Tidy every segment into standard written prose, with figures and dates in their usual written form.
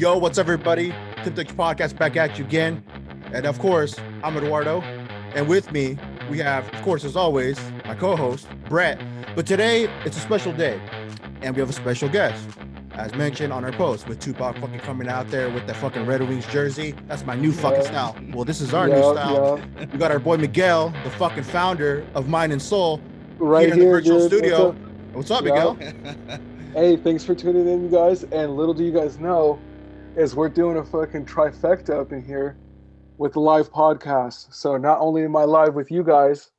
Yo, what's up, everybody? Tip Podcast back at you again. And of course, I'm Eduardo. And with me, we have, of course, as always, my co-host, Brett. But today, it's a special day. And we have a special guest. As mentioned on our post, with Tupac fucking coming out there with the fucking Red Wings jersey. That's my new fucking style. Well, this is our new style. We got our boy Miguel, the fucking founder of Mind and Soul, right here in the virtual dude. studio. What's up, Miguel? Hey, thanks for tuning in, you guys. And little do you guys know, is we're doing a fucking trifecta up in here with the live podcast. So not only am I live with you guys,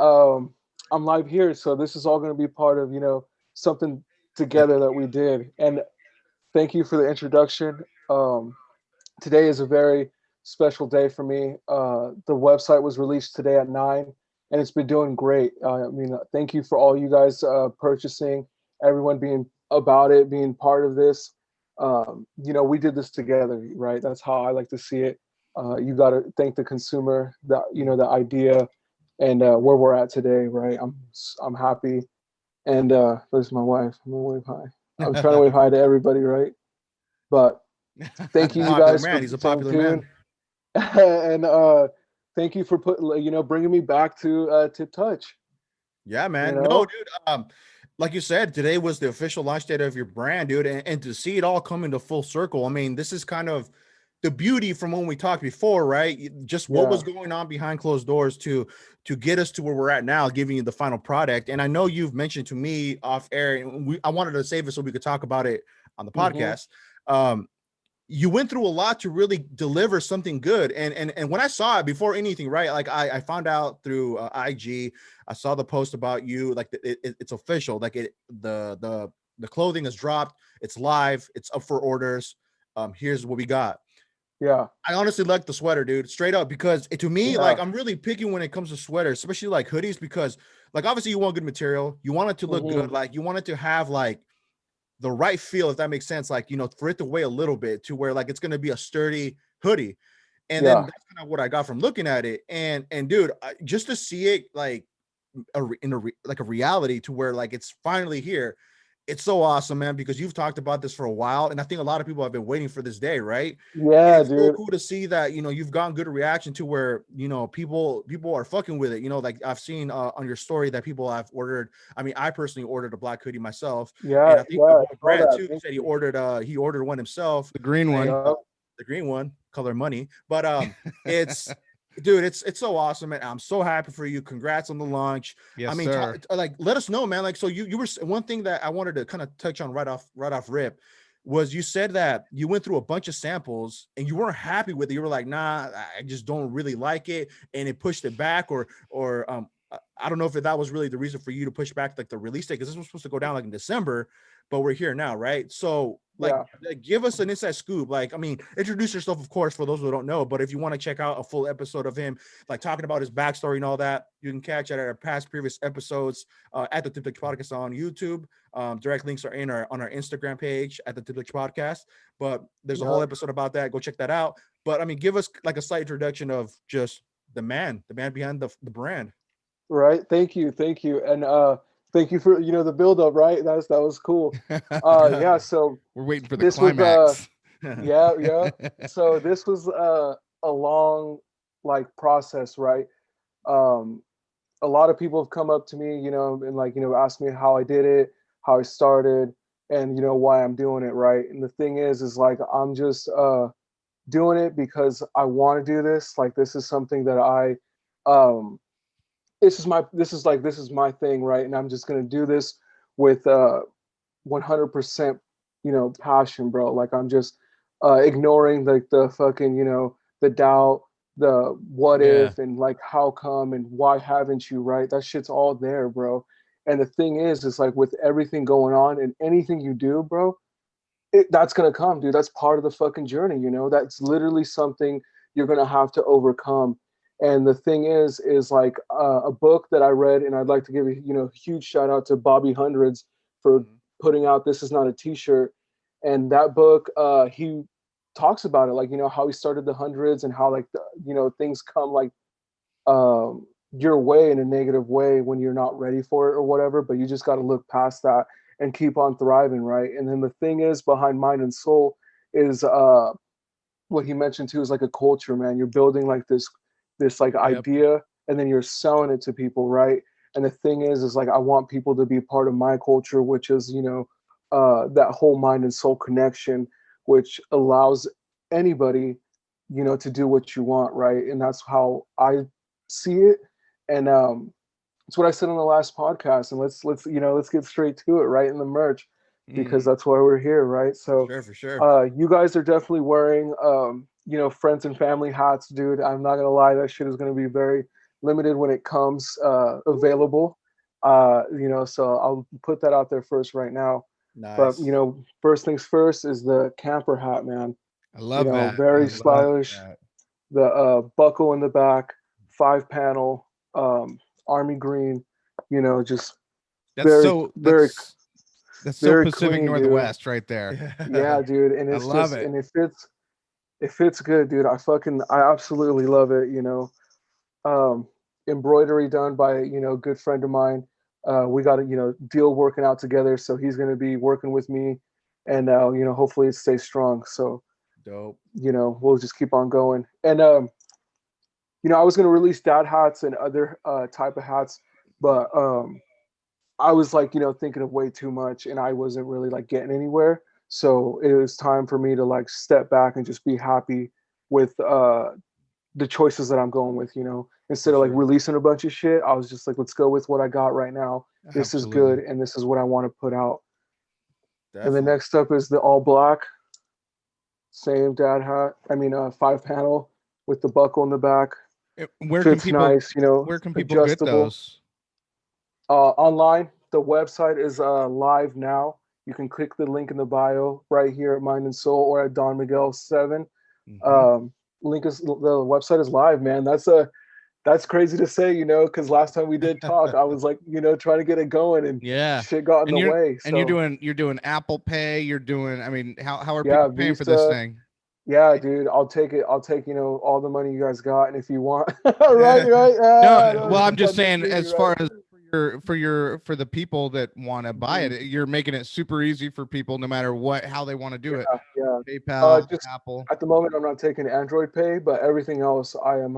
I'm live here. So this is all going to be part of, something together that we did. And thank you for the introduction. Today is a very special day for me. The website was released today at 9, and it's been doing great. Thank you for all you guys purchasing, everyone being about it, being part of this. We did this together, right? That's how I like to see it. You got to thank the consumer, the idea, and where we're at today, right? I'm happy. And there's my wife. I'm gonna wave hi. I'm trying to wave hi to everybody, right? But thank you, guys. He's a popular man. And thank you for bringing me back to Tip Touch. Yeah, man. No, dude. Like you said, today was the official launch date of your brand, dude, and to see it all come into full circle. I mean, this is kind of the beauty from when we talked before, right? Just what was going on behind closed doors to get us to where we're at now, giving you the final product. And I know you've mentioned to me off air, and I wanted to save it so we could talk about it on the podcast. You went through a lot to really deliver something good. And when I saw it before anything, right? Like I found out through IG, I saw the post about you, like it's official, like the clothing is dropped. It's live. It's up for orders. Here's what we got. Yeah. I honestly like the sweater, dude, straight up, because to me, like I'm really picky when it comes to sweaters, especially like hoodies, because like, obviously you want good material. You want it to look good. Like you want it to have like the right feel, if that makes sense, like, for it to weigh a little bit to where like it's going to be a sturdy hoodie. And then that's kind of what I got from looking at it. And dude, just to see it like in a reality to where like it's finally here. It's so awesome, man, because you've talked about this for a while. And I think a lot of people have been waiting for this day, right? Yeah, and it's dude. so cool to see that, you've gotten good reaction to where, people are fucking with it. Like I've seen on your story that people have ordered. I mean, I personally ordered a black hoodie myself. Yeah. And I think Brad too said he ordered one himself. The green one. The green one, color money. But it's dude, it's so awesome, and I'm so happy for you. Congrats on the launch. Yes, I mean, let us know, man. Like, so you were one thing that I wanted to kind of touch on right off rip was you said that you went through a bunch of samples and you weren't happy with it. You were like, nah, I just don't really like it, and it pushed it back, or I don't know if that was really the reason for you to push back like the release date, because this was supposed to go down like in December, but we're here now, right? So like, give us an inside scoop. Like, I mean, introduce yourself, of course, for those who don't know, but if you want to check out a full episode of him, like talking about his backstory and all that, you can catch it at our previous episodes at the Tip Podcast on YouTube. Direct links are on our Instagram page at the Tip Podcast, but there's a whole episode about that. Go check that out. But I mean, give us like a slight introduction of just the man behind the brand. Right. Thank you. And thank you for the build up, right? That was cool. So we're waiting for the climax. So this was a long like process, right? A lot of people have come up to me, and like asked me how I did it, how I started, and why I'm doing it, right? And the thing is like I'm just doing it because I want to do this. Like this is something that I this is my thing, right? And I'm just gonna do this with 100%, passion, bro. Like I'm just ignoring like the fucking, the doubt, the what if, and like how come and why haven't you, right? That shit's all there, bro. And the thing is like with everything going on and anything you do, bro, that's gonna come, dude. That's part of the fucking journey, That's literally something you're gonna have to overcome. And the thing is like a book that I read, and I'd like to give a huge shout out to Bobby Hundreds for putting out This Is Not a T-shirt. And that book, he talks about it, like, how he started the hundreds and how like, things come like your way in a negative way when you're not ready for it or whatever, but you just got to look past that and keep on thriving, right? And then the thing is behind Mind and Soul is what he mentioned too is like a culture, man. You're building like this like idea, and then you're selling it to people, right? And the thing is like I want people to be a part of my culture, which is, you know, that whole mind and soul connection, which allows anybody, you know, to do what you want, right? And that's how I see it. And it's what I said on the last podcast. And let's you know, let's get straight to it, right? In the merch, because that's why we're here, right? So for sure. you guys are definitely wearing you know, friends and family hats, dude. I'm not gonna lie, that shit is gonna be very limited when it comes available. You know, so I'll put that out there first right now. Nice. But you know, first things first is the camper hat, man. I love you know, that. very stylish. The buckle in the back, 5-panel, army green. You know, just that's so very Pacific clean, Northwest right there. Yeah, dude, and it's I love just it. and it fits good, dude. I absolutely love it. You know, embroidery done by, you know, a good friend of mine. We got a, you know, deal working out together, so he's going to be working with me, and you know, hopefully it stays strong. So dope. You know, we'll just keep on going. And you know, I was going to release dad hats and other type of hats, but I was like, you know, thinking of way too much, and I wasn't really like getting anywhere. So it was time for me to like step back and just be happy with the choices that I'm going with, you know. Instead of like releasing a bunch of shit, I was just like, let's go with what I got right now. This is good, and this is what I want to put out. Definitely. And the next up is the all black, same dad hat. I mean, 5-panel with the buckle in the back. Where Fits can people, nice, you know. Where can people get those? Online. The website is live now. You can click the link in the bio right here at Mind and Soul or at Don Miguel 7. Link is the website is live, man. That's crazy to say, you know, because last time we did talk, I was like, you know, trying to get it going, and shit got in the way. And you're doing Apple Pay. You're doing. I mean, how are people paying Visa, for this thing? Yeah, dude, I'll take it. I'll take, you know, all the money you guys got, and if you want, right. No, well, I'm just saying, as far as for the people that want to buy it, you're making it super easy for people, no matter how they want to do it. Yeah, PayPal, just Apple. At the moment, I'm not taking Android Pay, but everything else, I am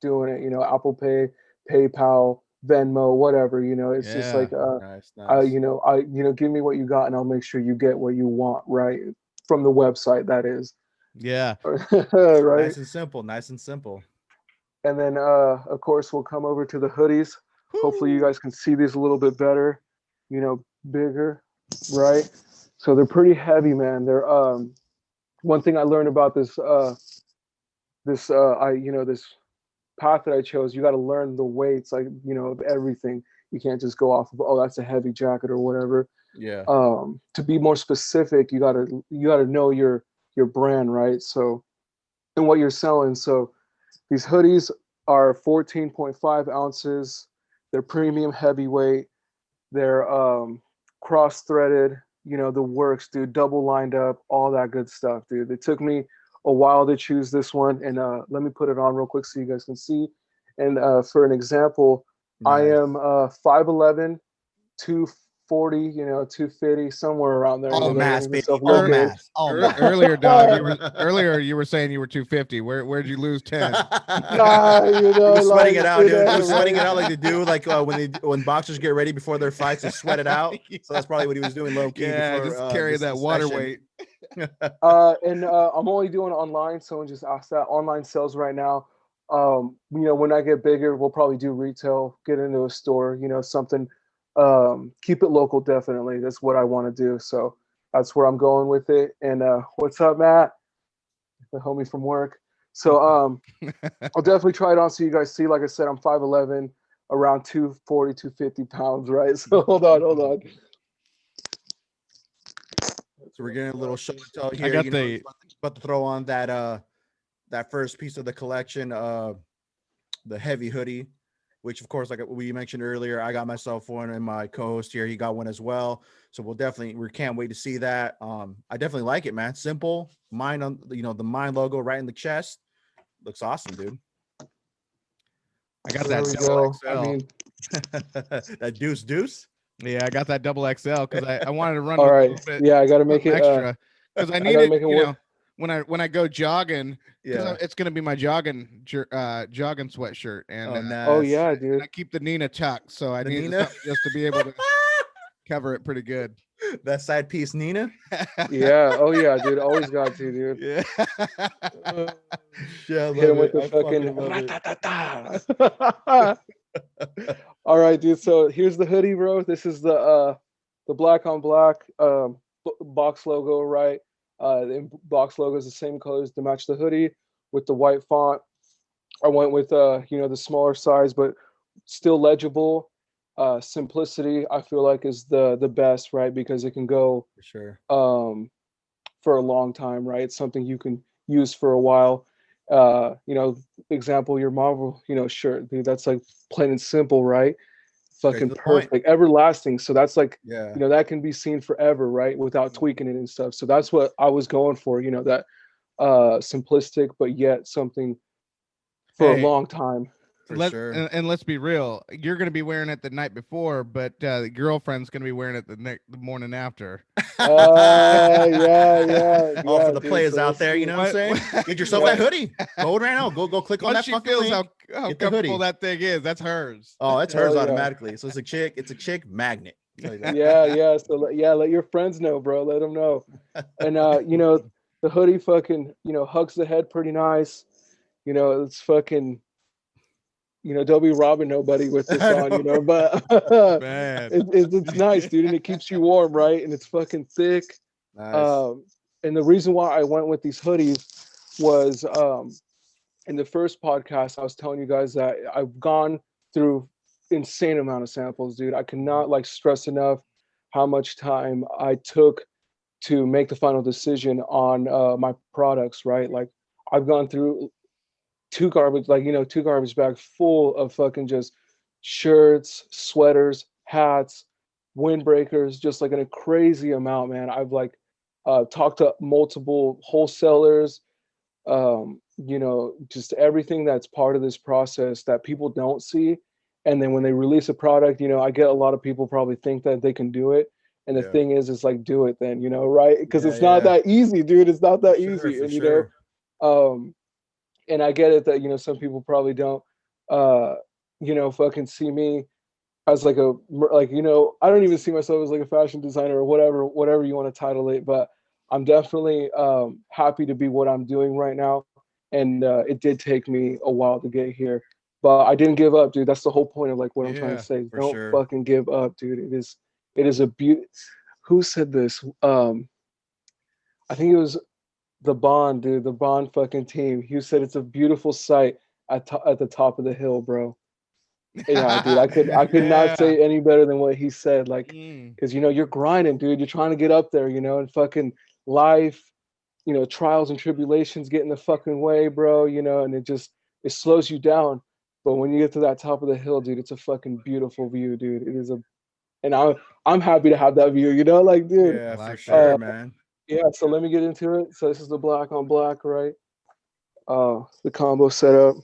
doing it. You know, Apple Pay, PayPal, Venmo, whatever. You know, it's just like nice. you know, give me what you got, and I'll make sure you get what you want, right, from the website. That is. Yeah. Right. Nice and simple. And then of course we'll come over to the hoodies. Hopefully you guys can see these a little bit better, you know, bigger, right? So they're pretty heavy, man. They're one thing I learned about this this path that I chose, you got to learn the weights, like, you know, of everything. You can't just go off of, oh, that's a heavy jacket or whatever. Yeah. To be more specific, you gotta know your brand, right? So, and what you're selling. So these hoodies are 14.5 ounces. They're premium heavyweight. They're cross-threaded, you know, the works, dude, double lined up, all that good stuff, dude. It took me a while to choose this one. And let me put it on real quick so you guys can see. And for an example, I am 5'11", 240, you know, 250, somewhere around there. All mass, baby. All mass. Earlier, dog. Earlier, you were saying you were 250. Where'd you lose 10? Nah, you know, like, sweating it out, dude. He was sweating it out like they do, like when boxers get ready before their fights, they sweat it out. So that's probably what he was doing, low key. Yeah, before, just carry that water weight. And I'm only doing online. Someone just asked that. Online sales right now. You know, when I get bigger, we'll probably do retail, get into a store, you know, something. Keep it local, definitely. That's what I want to do. So that's where I'm going with it. And what's up, Matt? The homie from work. So I'll definitely try it on so you guys see. Like I said, I'm 5'11", around 240, 250 pounds, right? So hold on. So we're getting a little show and tell here. I got about to throw on that first piece of the collection, the heavy hoodie, which of course, like we mentioned earlier, I got myself one, and my co-host here, he got one as well. So we can't wait to see that. I definitely like it, man. Simple, Mind on, you know, the Mind logo right in the chest. Looks awesome, dude. I got that double XL. I mean, that deuce. Yeah, I got that double XL because I wanted to run all a right. little bit. Yeah, I got to make it extra because I need it. You know, when I go jogging, Yeah. it's gonna be my jogging sweatshirt, and Oh, nice. Oh yeah, and dude. I keep the Nina tucked, so I The need Nina? something just to be able to cover it pretty good. That side piece, Nina. Yeah. Oh yeah, dude. Always got to, dude. Yeah. Yeah, I Hit him love with it. the I fucking fucking love it. rat-ta-ta-ta. All right, dude. So here's the hoodie, bro. This is the black on black box logo, right? The box logo is the same colors to match the hoodie with the white font. I went with the smaller size, but still legible. Simplicity, I feel like, is the best, right? Because it can go For sure. for a long time, right? It's something you can use for a while. Example, your Marvel, shirt, dude. That's like plain and simple, right? Straight Fucking to the point. perfect, everlasting. So that's like, Yeah. that can be seen forever, right? Without tweaking it and stuff. So that's what I was going for, that simplistic, but yet something for a Hey, long time. For sure. and let's be real. You're gonna be wearing it the night before, but the girlfriend's gonna be wearing it the morning after. Yeah, All for yeah, the dude. players So out let's there, you see. know what I'm saying? Get yourself Yeah. that hoodie. Go right now. Go click on Once that she fucking feels link. how Get the comfortable hoodie. that thing is, that's hers. Oh, it's Hell hers yeah. automatically. So it's a chick magnet. I'll tell you that. Yeah. So let your friends know, bro. Let them know. And the hoodie fucking hugs the head pretty nice. It's fucking don't be robbing nobody with this I on, know. but Man. it's nice, dude, and it keeps you warm, right? And it's fucking thick. Nice. And the reason why I went with these hoodies was in the first podcast I was telling you guys that I've gone through insane amount of samples, dude. I cannot like stress enough how much time I took to make the final decision on my products, right? Like I've gone through two garbage bags full of fucking just shirts, sweaters, hats, windbreakers, just like in a crazy amount, man. I've like talked to multiple wholesalers, just everything that's part of this process that people don't see. And then when they release a product, I get a lot of people probably think that they can do it. And the Yeah. thing is, it's like, do it then, right? Because Yeah, it's not yeah. that easy, dude. It's not For that sure, easy. for And, sure. um, and I get it that, some people probably don't, uh, fucking see me as like I don't even see myself as like a fashion designer or whatever you want to title it, but I'm definitely happy to be what I'm doing right now. And it did take me a while to get here, but I didn't give up, dude. That's the whole point of like what I'm trying to Yeah, say. for Don't sure. fucking give up, dude. It is a beauty. Who said this? I think it was the Bond, dude. The Bond fucking team. He said it's a beautiful sight at the top of the hill, bro. Yeah, dude, I could not Yeah. say any better than what he said. Like, Mm. because you're grinding, dude. You're trying to get up there, and fucking life, trials and tribulations get in the fucking way, bro. And it slows you down. But when you get to that top of the hill, dude, it's a fucking beautiful view, dude. It is and I'm happy to have that view. Like, dude. Yeah, I for like sure, that. man. Yeah. So let me get into it. So this is the black on black, right? The combo setup,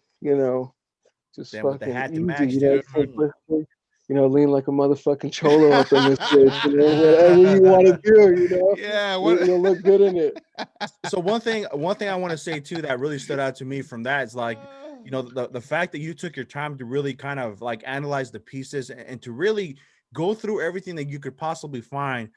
just Then with the fucking hat to easy, match too. simplistic, lean like a motherfucking cholo up in this bitch, whatever you want to do, Yeah, what you'll look good in it. So one thing I want to say too that really stood out to me from that is like, the fact that you took your time to really kind of like analyze the pieces and to really go through everything that you could possibly find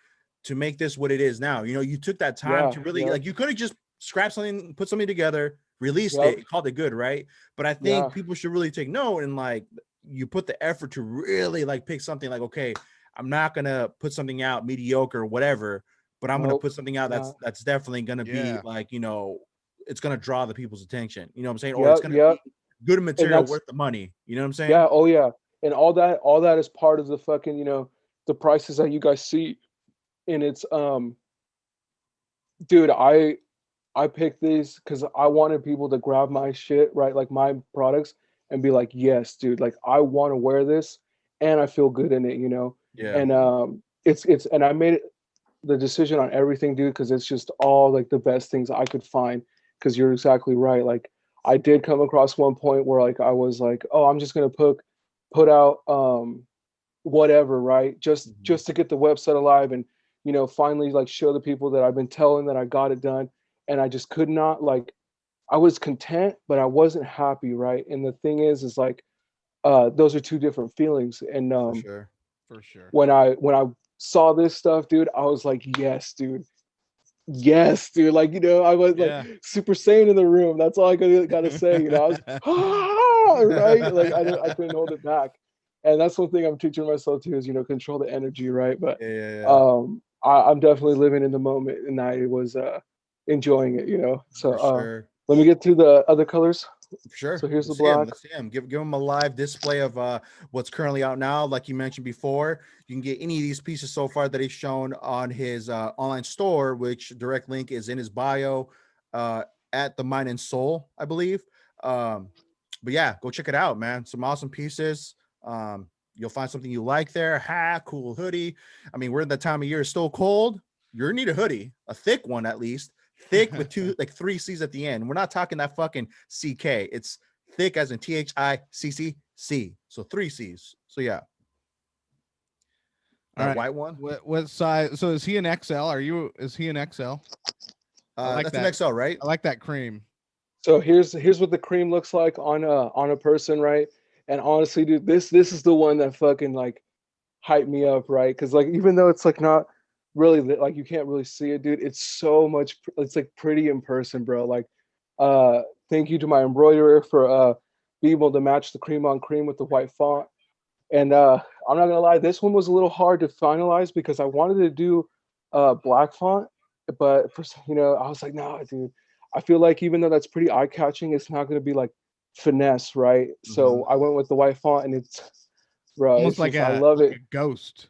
to make this what it is now. You took that time Yeah, to really yep, like, you could have just scrapped something, put something together, released yep, it, called it good, right? But I yeah, think people should really take note and like you put the effort to really like pick something like, okay, I'm not gonna put something out mediocre or whatever, but I'm gonna nope, put something out yeah, that's definitely gonna be yeah. like, it's gonna draw the people's attention. You know what I'm saying? Or it's yep, gonna yep, be good and material that's worth the money. You know what I'm saying? yeah, oh yeah, and all that is part of the fucking the prices that you guys see, and it's dude, I picked these because I wanted people to grab my shit, right? Like my products and be like, yes, dude, like I want to wear this and I feel good in it. Yeah. And and I made the decision on everything, dude, because it's just all like the best things I could find. Because you're exactly right. Like I did come across one point where like I was like, oh, I'm just gonna put out whatever, right? Just Mhm. just to get the website alive and finally like show the people that I've been telling that I got it done. and I just could not, like, I was content, but I wasn't happy, right? And the thing is like, those are two different feelings. And For sure. For sure. when I saw this stuff, dude, I was like, yes, dude. Yes, dude. Like, I was like Yeah. super sane in the room. That's all I gotta say. I was right. Like I couldn't hold it back. And that's one thing I'm teaching myself too is, control the energy, right? But Yeah. I'm definitely living in the moment, and I was enjoying it. So For sure. let me get to the other colors. Sure. So here's the Let's see him. black. Let's see him. Give him a live display of what's currently out now. Like you mentioned before, you can get any of these pieces so far that he's shown on his online store, which direct link is in his bio at the Mind and Soul, I believe. But yeah, go check it out, man. Some awesome pieces. You'll find something you like there. Cool hoodie. I mean, we're in the time of year, it's still cold. You're gonna need a hoodie, a thick one at least. Thick with three C's at the end. We're not talking that fucking CK. It's thick as in THICCC. So 3 C's. So yeah. That right. white one. What size? So is he an XL? Is he an XL? That's an XL, right? I like that cream. So here's what the cream looks like on a person, right? And honestly, dude, this is the one that fucking like hyped me up, right? Because like even though it's like not really like you can't really see it, dude, it's so much. It's like pretty in person, bro. Like, thank you to my embroiderer for being able to match the cream on cream with the white font. And I'm not gonna lie, this one was a little hard to finalize because I wanted to do black font, but for I was like, nah, dude. I feel like even though that's pretty eye catching, it's not gonna be like finesse, right? So I went with the white font, and it's, bro, Almost it's like just, I love like it. a ghost.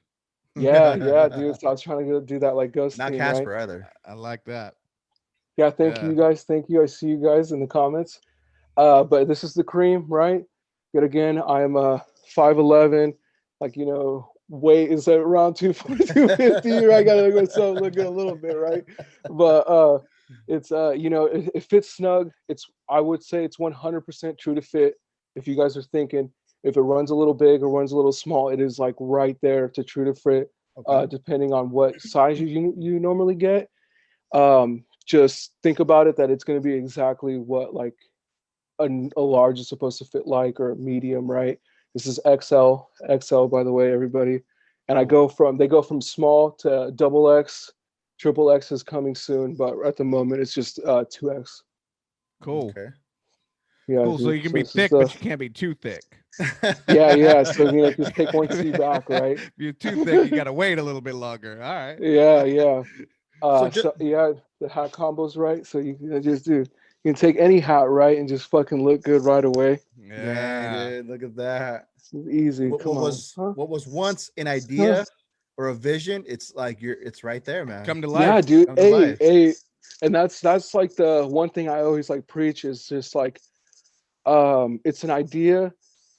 Yeah, dude. So I was trying to do that like ghost Not theme, Casper right? either. I like that. Yeah, thank you guys. Thank you. I see you guys in the comments. But this is the cream, right? Yet again, I'm 5'11", like weight is at around 250. I gotta make myself look good a little bit, right? But it's it fits snug. I would say it's 100% true to fit. If you guys are thinking if it runs a little big or runs a little small, it is like right there to true to fit, depending on what size you normally get. Just think about it that it's going to be exactly what like a large is supposed to fit like, or a medium, right? This is XL, by the way, everybody. And they go from small to double X. Triple X is coming soon, but at the moment it's just 2X. Cool. Okay. Yeah. Cool. Dude. So you can be thick, but you can't be too thick. Yeah. So just take 1 C back, right? If you're too thick, you gotta wait a little bit longer. All right. Yeah. The hat combos, right? So you can just do. You can take any hat, right, and just fucking look good right away. Yeah, dude, look at that. It's easy. What was once an idea or a vision? It's like it's right there, man. Come to life. Yeah, dude. Hey, and that's like the one thing I always like preach is just like, it's an idea,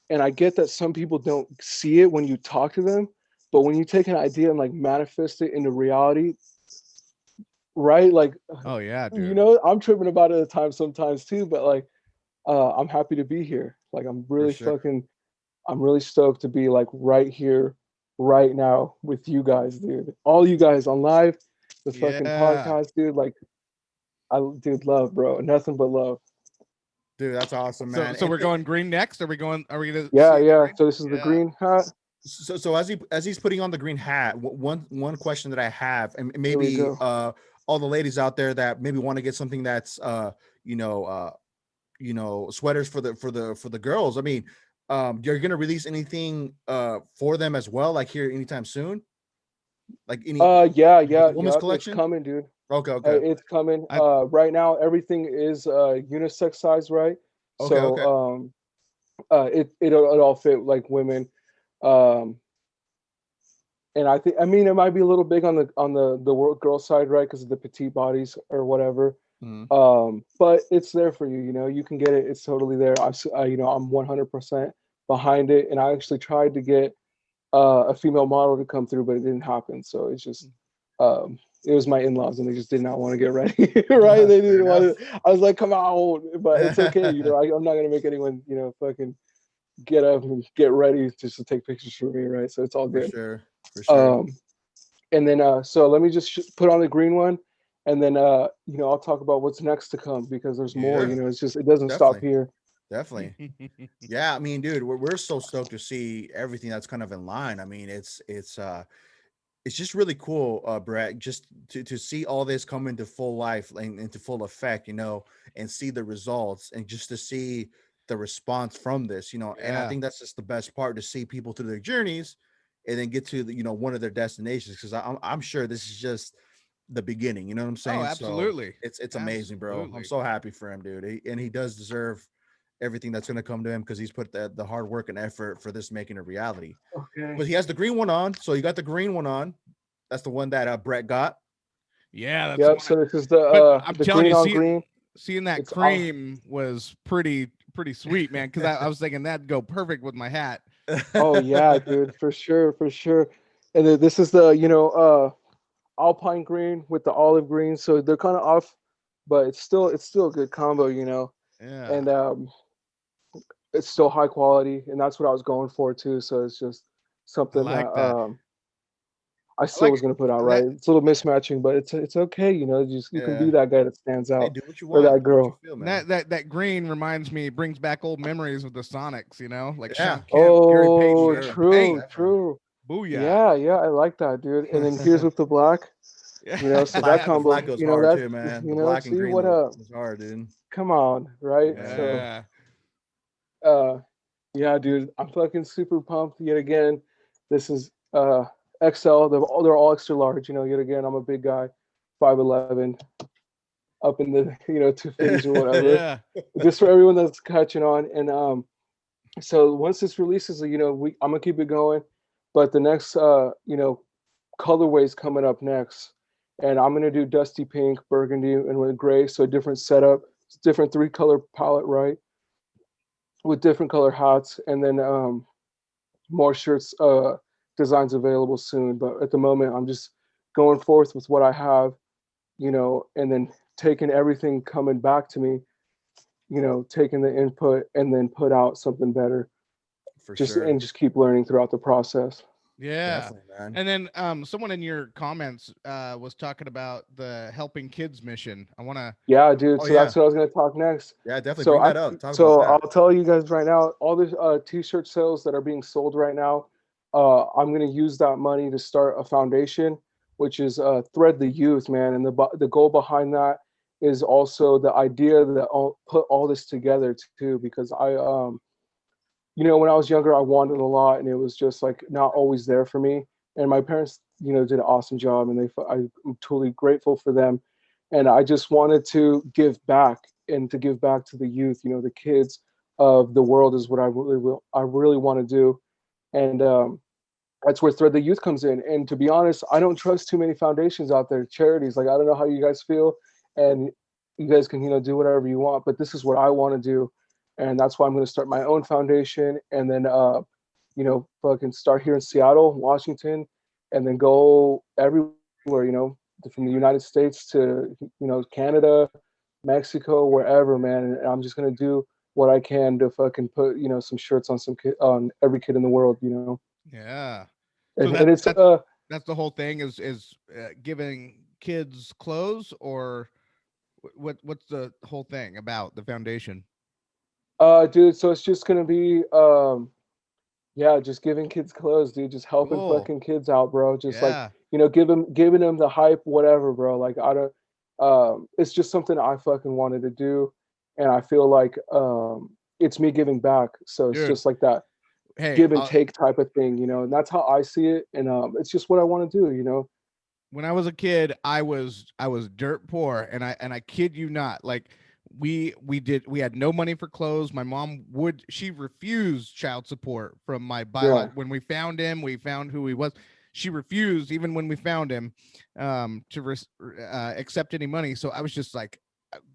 and I get that some people don't see it when you talk to them, but when you take an idea and like manifest it into reality, right? Like, oh yeah, dude. I'm tripping about it at times sometimes too, but like, I'm happy to be here. Like, I'm really I'm really stoked to be like right here, right now with you guys, dude. All you guys on live, the fucking podcast, dude. Like, love, bro. Nothing but love. Dude, that's awesome, man. So we're going green next. Are we gonna? Yeah. So this is the green hat. So as he's putting on the green hat, one question that I have, and maybe all the ladies out there that maybe want to get something that's sweaters for the girls. I mean, you're gonna release anything for them as well, like here anytime soon? Like any women's collection? It's coming, dude. Okay. It's coming. Right now everything is unisex size, right? So it all fit like women. And I mean it might be a little big on the girl side, right? Because of the petite bodies or whatever. But it's there for you. You can get it. It's totally there. I'm 100% behind it, and I actually tried to get a female model to come through, but it didn't happen. So it's just it was my in-laws, and they just did not want to get ready. Right? They didn't want to. I was like, come on, but it's okay. I'm not gonna make anyone fucking get up and get ready just to take pictures for me, right? So it's all good. For sure. And then so let me just put on the green one. and then you know, I'll talk about what's next to come, because there's more. Yeah, You know, it's just, it doesn't stop definitely. here. Definitely. Yeah, I mean, dude, we're so stoked to see everything that's kind of in line. I mean, it's just really cool, Brett, just to see all this come into full life and into full effect, you know, and see the results and just to see the response from this, you know. And I Yeah. think that's just the best part, to see people through their journeys and then get to the, you know, one of their destinations. Because I'm sure this is just the beginning, you know what I'm Oh, saying? So absolutely. it's amazing, bro. I'm Absolutely. so happy for him, dude. And he does deserve everything that's going to come to him, because he's put the hard work and effort for this making a reality. Okay. But he has the green one on, so you got the green one on. That's the one that Brett got. Yeah, that's Yep. one. So this is But I'm the telling green you, on green. seeing that It's all. cream was pretty sweet, man. Because I was thinking that'd go perfect with my hat. Oh yeah, dude, for sure, for sure. And then this is the, you know, alpine green with the olive green. So they're kind of off, but it's still a good combo, you know. Yeah, And it's still high quality, and that's what I was going for too. So it's just I something that like that. I I still like was gonna put out, right. that. It's a little mismatching, but it's okay, you know. You can be Yeah. that guy that stands Hey, out, do what you or want. that Do what you girl. feel, And man. that green reminds me, brings back old memories with the Sonics. You know, like Yeah, Sean Kemp, Gary for Payton Oh, in the sure. paint. true, Definitely. true. Booyah! Yeah, yeah, I like that, dude. And then here's with the black, you know. So that The combo, black goes you know, hard that, too, man. The you know, black and see green what was hard, dude. come on, right? Yeah. So Yeah, uh yeah, dude, I'm fucking super pumped yet again. This is XL. They're all extra large, you know, yet again. I'm a big guy, 5'11", up in the, you know, 250s or whatever. yeah. Just for everyone that's catching on. And so once this releases, you know, I'm gonna keep it going. But the next you know, colorways coming up next. And I'm gonna do dusty pink, burgundy, and with gray. So a different setup. It's different 3-color palette, right? With different color hats, and then more shirts designs available soon. But at the moment, I'm just going forth with what I have, you know, and then taking everything coming back to me, you know, taking the input and then put out something better. For Just sure. and just keep learning throughout the process. Yeah. Definitely, man. And then someone in your comments was talking about the helping kids mission. I want to Yeah, dude. Oh So yeah. that's what I was gonna talk next. Yeah, definitely So bring I that up. Talk about so I'll that. tell you guys right now, all the t-shirt sales that are being sold right now, I'm gonna use that money to start a foundation, which is Thread the Youth, man. And the goal behind that is also the idea that I'll put all this together too, because you know, when I was younger, I wanted a lot, and it was just like not always there for me. And my parents, you know, did an awesome job, and I'm totally grateful for them. And I just wanted to give back, and to give back to the youth, you know, the kids of the world is what I really want to do. And that's where Thread the Youth comes in. And to be honest, I don't trust too many foundations out there, charities. Like, I don't know how you guys feel, and you guys can, you know, do whatever you want, but this is what I want to do. And that's why I'm going to start my own foundation, and then you know, fucking start here in Seattle, Washington, and then go everywhere, you know, from the United States to, you know, Canada, Mexico, wherever, man. And I'm just going to do what I can to fucking put, you know, some shirts on some kid, on every kid in the world, you know. Yeah. So And it's that's the whole thing is giving kids clothes, or what's the whole thing about the foundation? dude, so it's just gonna be yeah, just giving kids clothes, dude, just helping Cool. fucking kids out, bro. Just like, Yeah. you know, giving them the hype, whatever, bro. Like, I don't it's just something I fucking wanted to do, and I feel like it's me giving back. So it's Dude. just like that Hey, give and take type of thing, you know, and that's how I see it. And it's just what I want to do, you know. when I was a kid, I was dirt poor, and I kid you not, like we had no money for clothes. My mom she refused child support from my Yeah. when we found him, we found who he was. She refused, even when we found him, to accept any money. So I was just like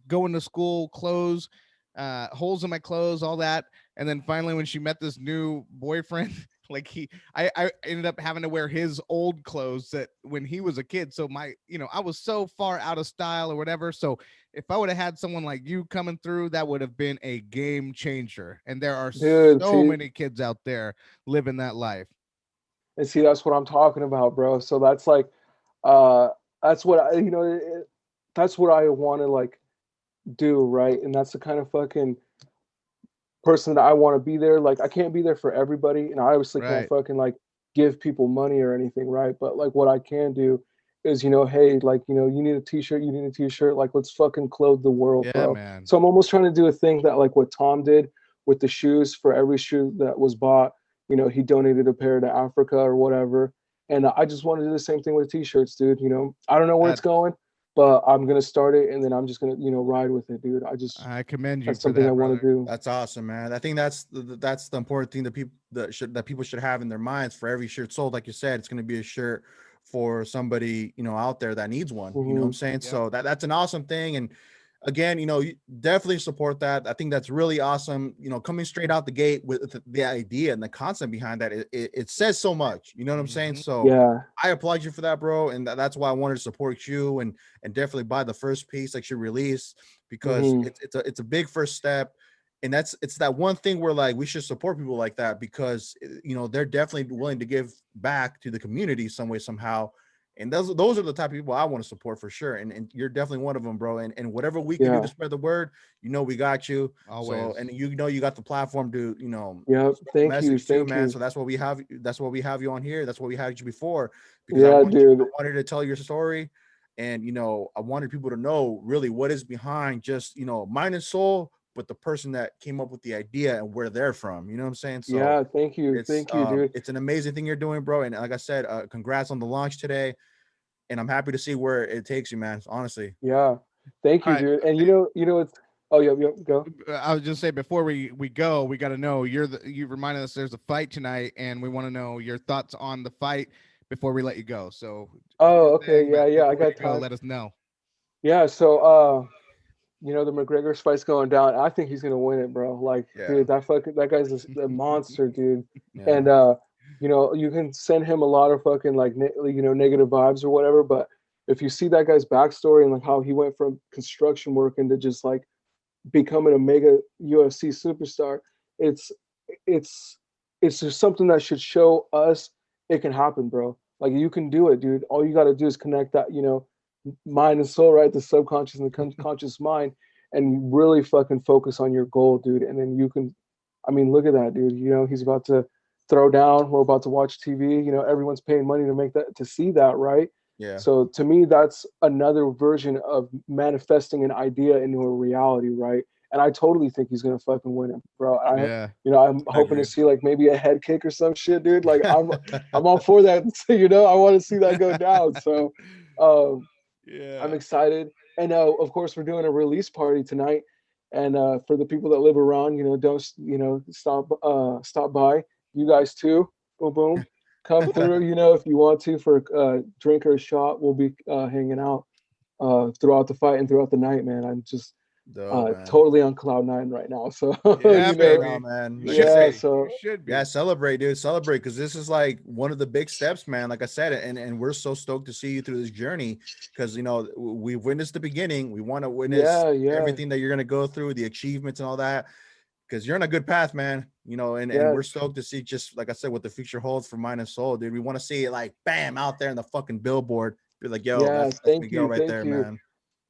going to school, clothes, holes in my clothes, all that. And then finally, when she met this new boyfriend, like I ended up having to wear his old clothes that when he was a kid. So I was so far out of style or whatever. So if I would have had someone like you coming through, that would have been a game changer. And there are Dude, so see, many kids out there living that life. and see, that's what I'm talking about, bro. So that's like uh that's what I, you know, that's what I want to like do, right? And that's the kind of fucking person that I want to be there. Like I can't be there for everybody, and I obviously can't Right. fucking like give people money or anything, right? But like what I can do is, hey, like, you need a t-shirt, you need a t-shirt, like let's fucking clothe the world, Yeah, bro. man. So I'm almost trying to do a thing that like what Tom did with the shoes. For every shoe that was bought, he donated a pair to Africa or whatever. And I just want to do the same thing with t-shirts, dude. I don't know where it's That going, but I'm gonna start it, and then I'm just gonna, ride with it, dude. I commend you That's for something I that, want brother. to do. That's awesome, man. I think that's the important thing that people should have in their minds. For every shirt sold, like you said, it's going to be a shirt for somebody out there that needs one. You know what I'm Hmm. saying? Yep. So that's an awesome thing. And again, you definitely support that. I think that's really awesome. Coming straight out the gate with the idea and the concept behind that, it says so much. You know what I'm saying? Mhm. So Yeah. I applaud you for that, bro. And that's why I wanted to support you and definitely buy the first piece that you released, because Hmm. it's a big first step. And it's that one thing where like we should support people like that, because they're definitely willing to give back to the community some way, somehow. And those are the type of people I want to support for sure. And you're definitely one of them, bro. And whatever we can do to Yeah. spread the word, we got you. So, Always. and you got the platform to Yep. spread the Thank you. message too, Thank man. you. So that's what we have you on here. That's what we had you before, because I Yeah, dude. wanted to tell your story. And I wanted people to know really what is behind just Mind and Soul, but the person that came up with the idea and where they're from. You know what I'm saying? So Yeah, thank you. it's Thank you, dude. it's an amazing thing you're doing, bro. And like I said, congrats on the launch today. And I'm happy to see where it takes you, man. Honestly. Yeah. Thank All you, right. dude. And it's oh, yeah, yeah, go. I was just say before we go, we got to know you reminded us there's a fight tonight, and we want to know your thoughts on the fight before we let you go. So do Oh, your okay. thing, Yeah, but yeah, I before got you go, time. let us know. Yeah, so the McGregor fight's going down. I think he's gonna win it, bro. Like, Yeah. dude, that guy's a monster, dude. Yeah. And you can send him a lot of fucking like negative vibes or whatever, but if you see that guy's backstory and like how he went from construction work into just like becoming a mega UFC superstar, it's it's it's just something that should show us it can happen, bro. Like you can do it, dude. All you got to do is connect that, mind and soul, right? The subconscious and the conscious mind, and really fucking focus on your goal, dude. And then you can, I mean, look at that, dude. He's about to throw down. We're about to watch TV. Everyone's paying money to see that, right? Yeah. So to me, that's another version of manifesting an idea into a reality, right? And I totally think he's gonna fucking win it, bro. Yeah. I'm I hoping to agree. see like maybe a head kick or some shit, dude. Like I'm all for that. I want to see that go down. So um, I'm Yeah. excited. And of course, we're doing a release party tonight. And for the people that live around, don't stop by. You guys too. Boom, boom. Come through. If you want to for a drink or a shot, we'll be hanging out throughout the fight and throughout the night, man. I'm just Dope, man. totally on cloud nine right now. So Yeah, Right baby. on, man. You Like I should yeah. said, be. So You should be. yeah, celebrate, dude. Celebrate, because this is like one of the big steps, man. Like I said, and we're so stoked to see you through this journey, because we've witnessed the beginning. We want to witness yeah, yeah, everything that you're gonna go through, the achievements and all that, because you're on a good path, man. And yeah, we're stoked to see, just like I said, what the future holds for Mind and Soul, dude. We want to see it like bam out there in the fucking billboard. Be like, yo, yeah. that's Thank Miguel you, right thank there, you. man.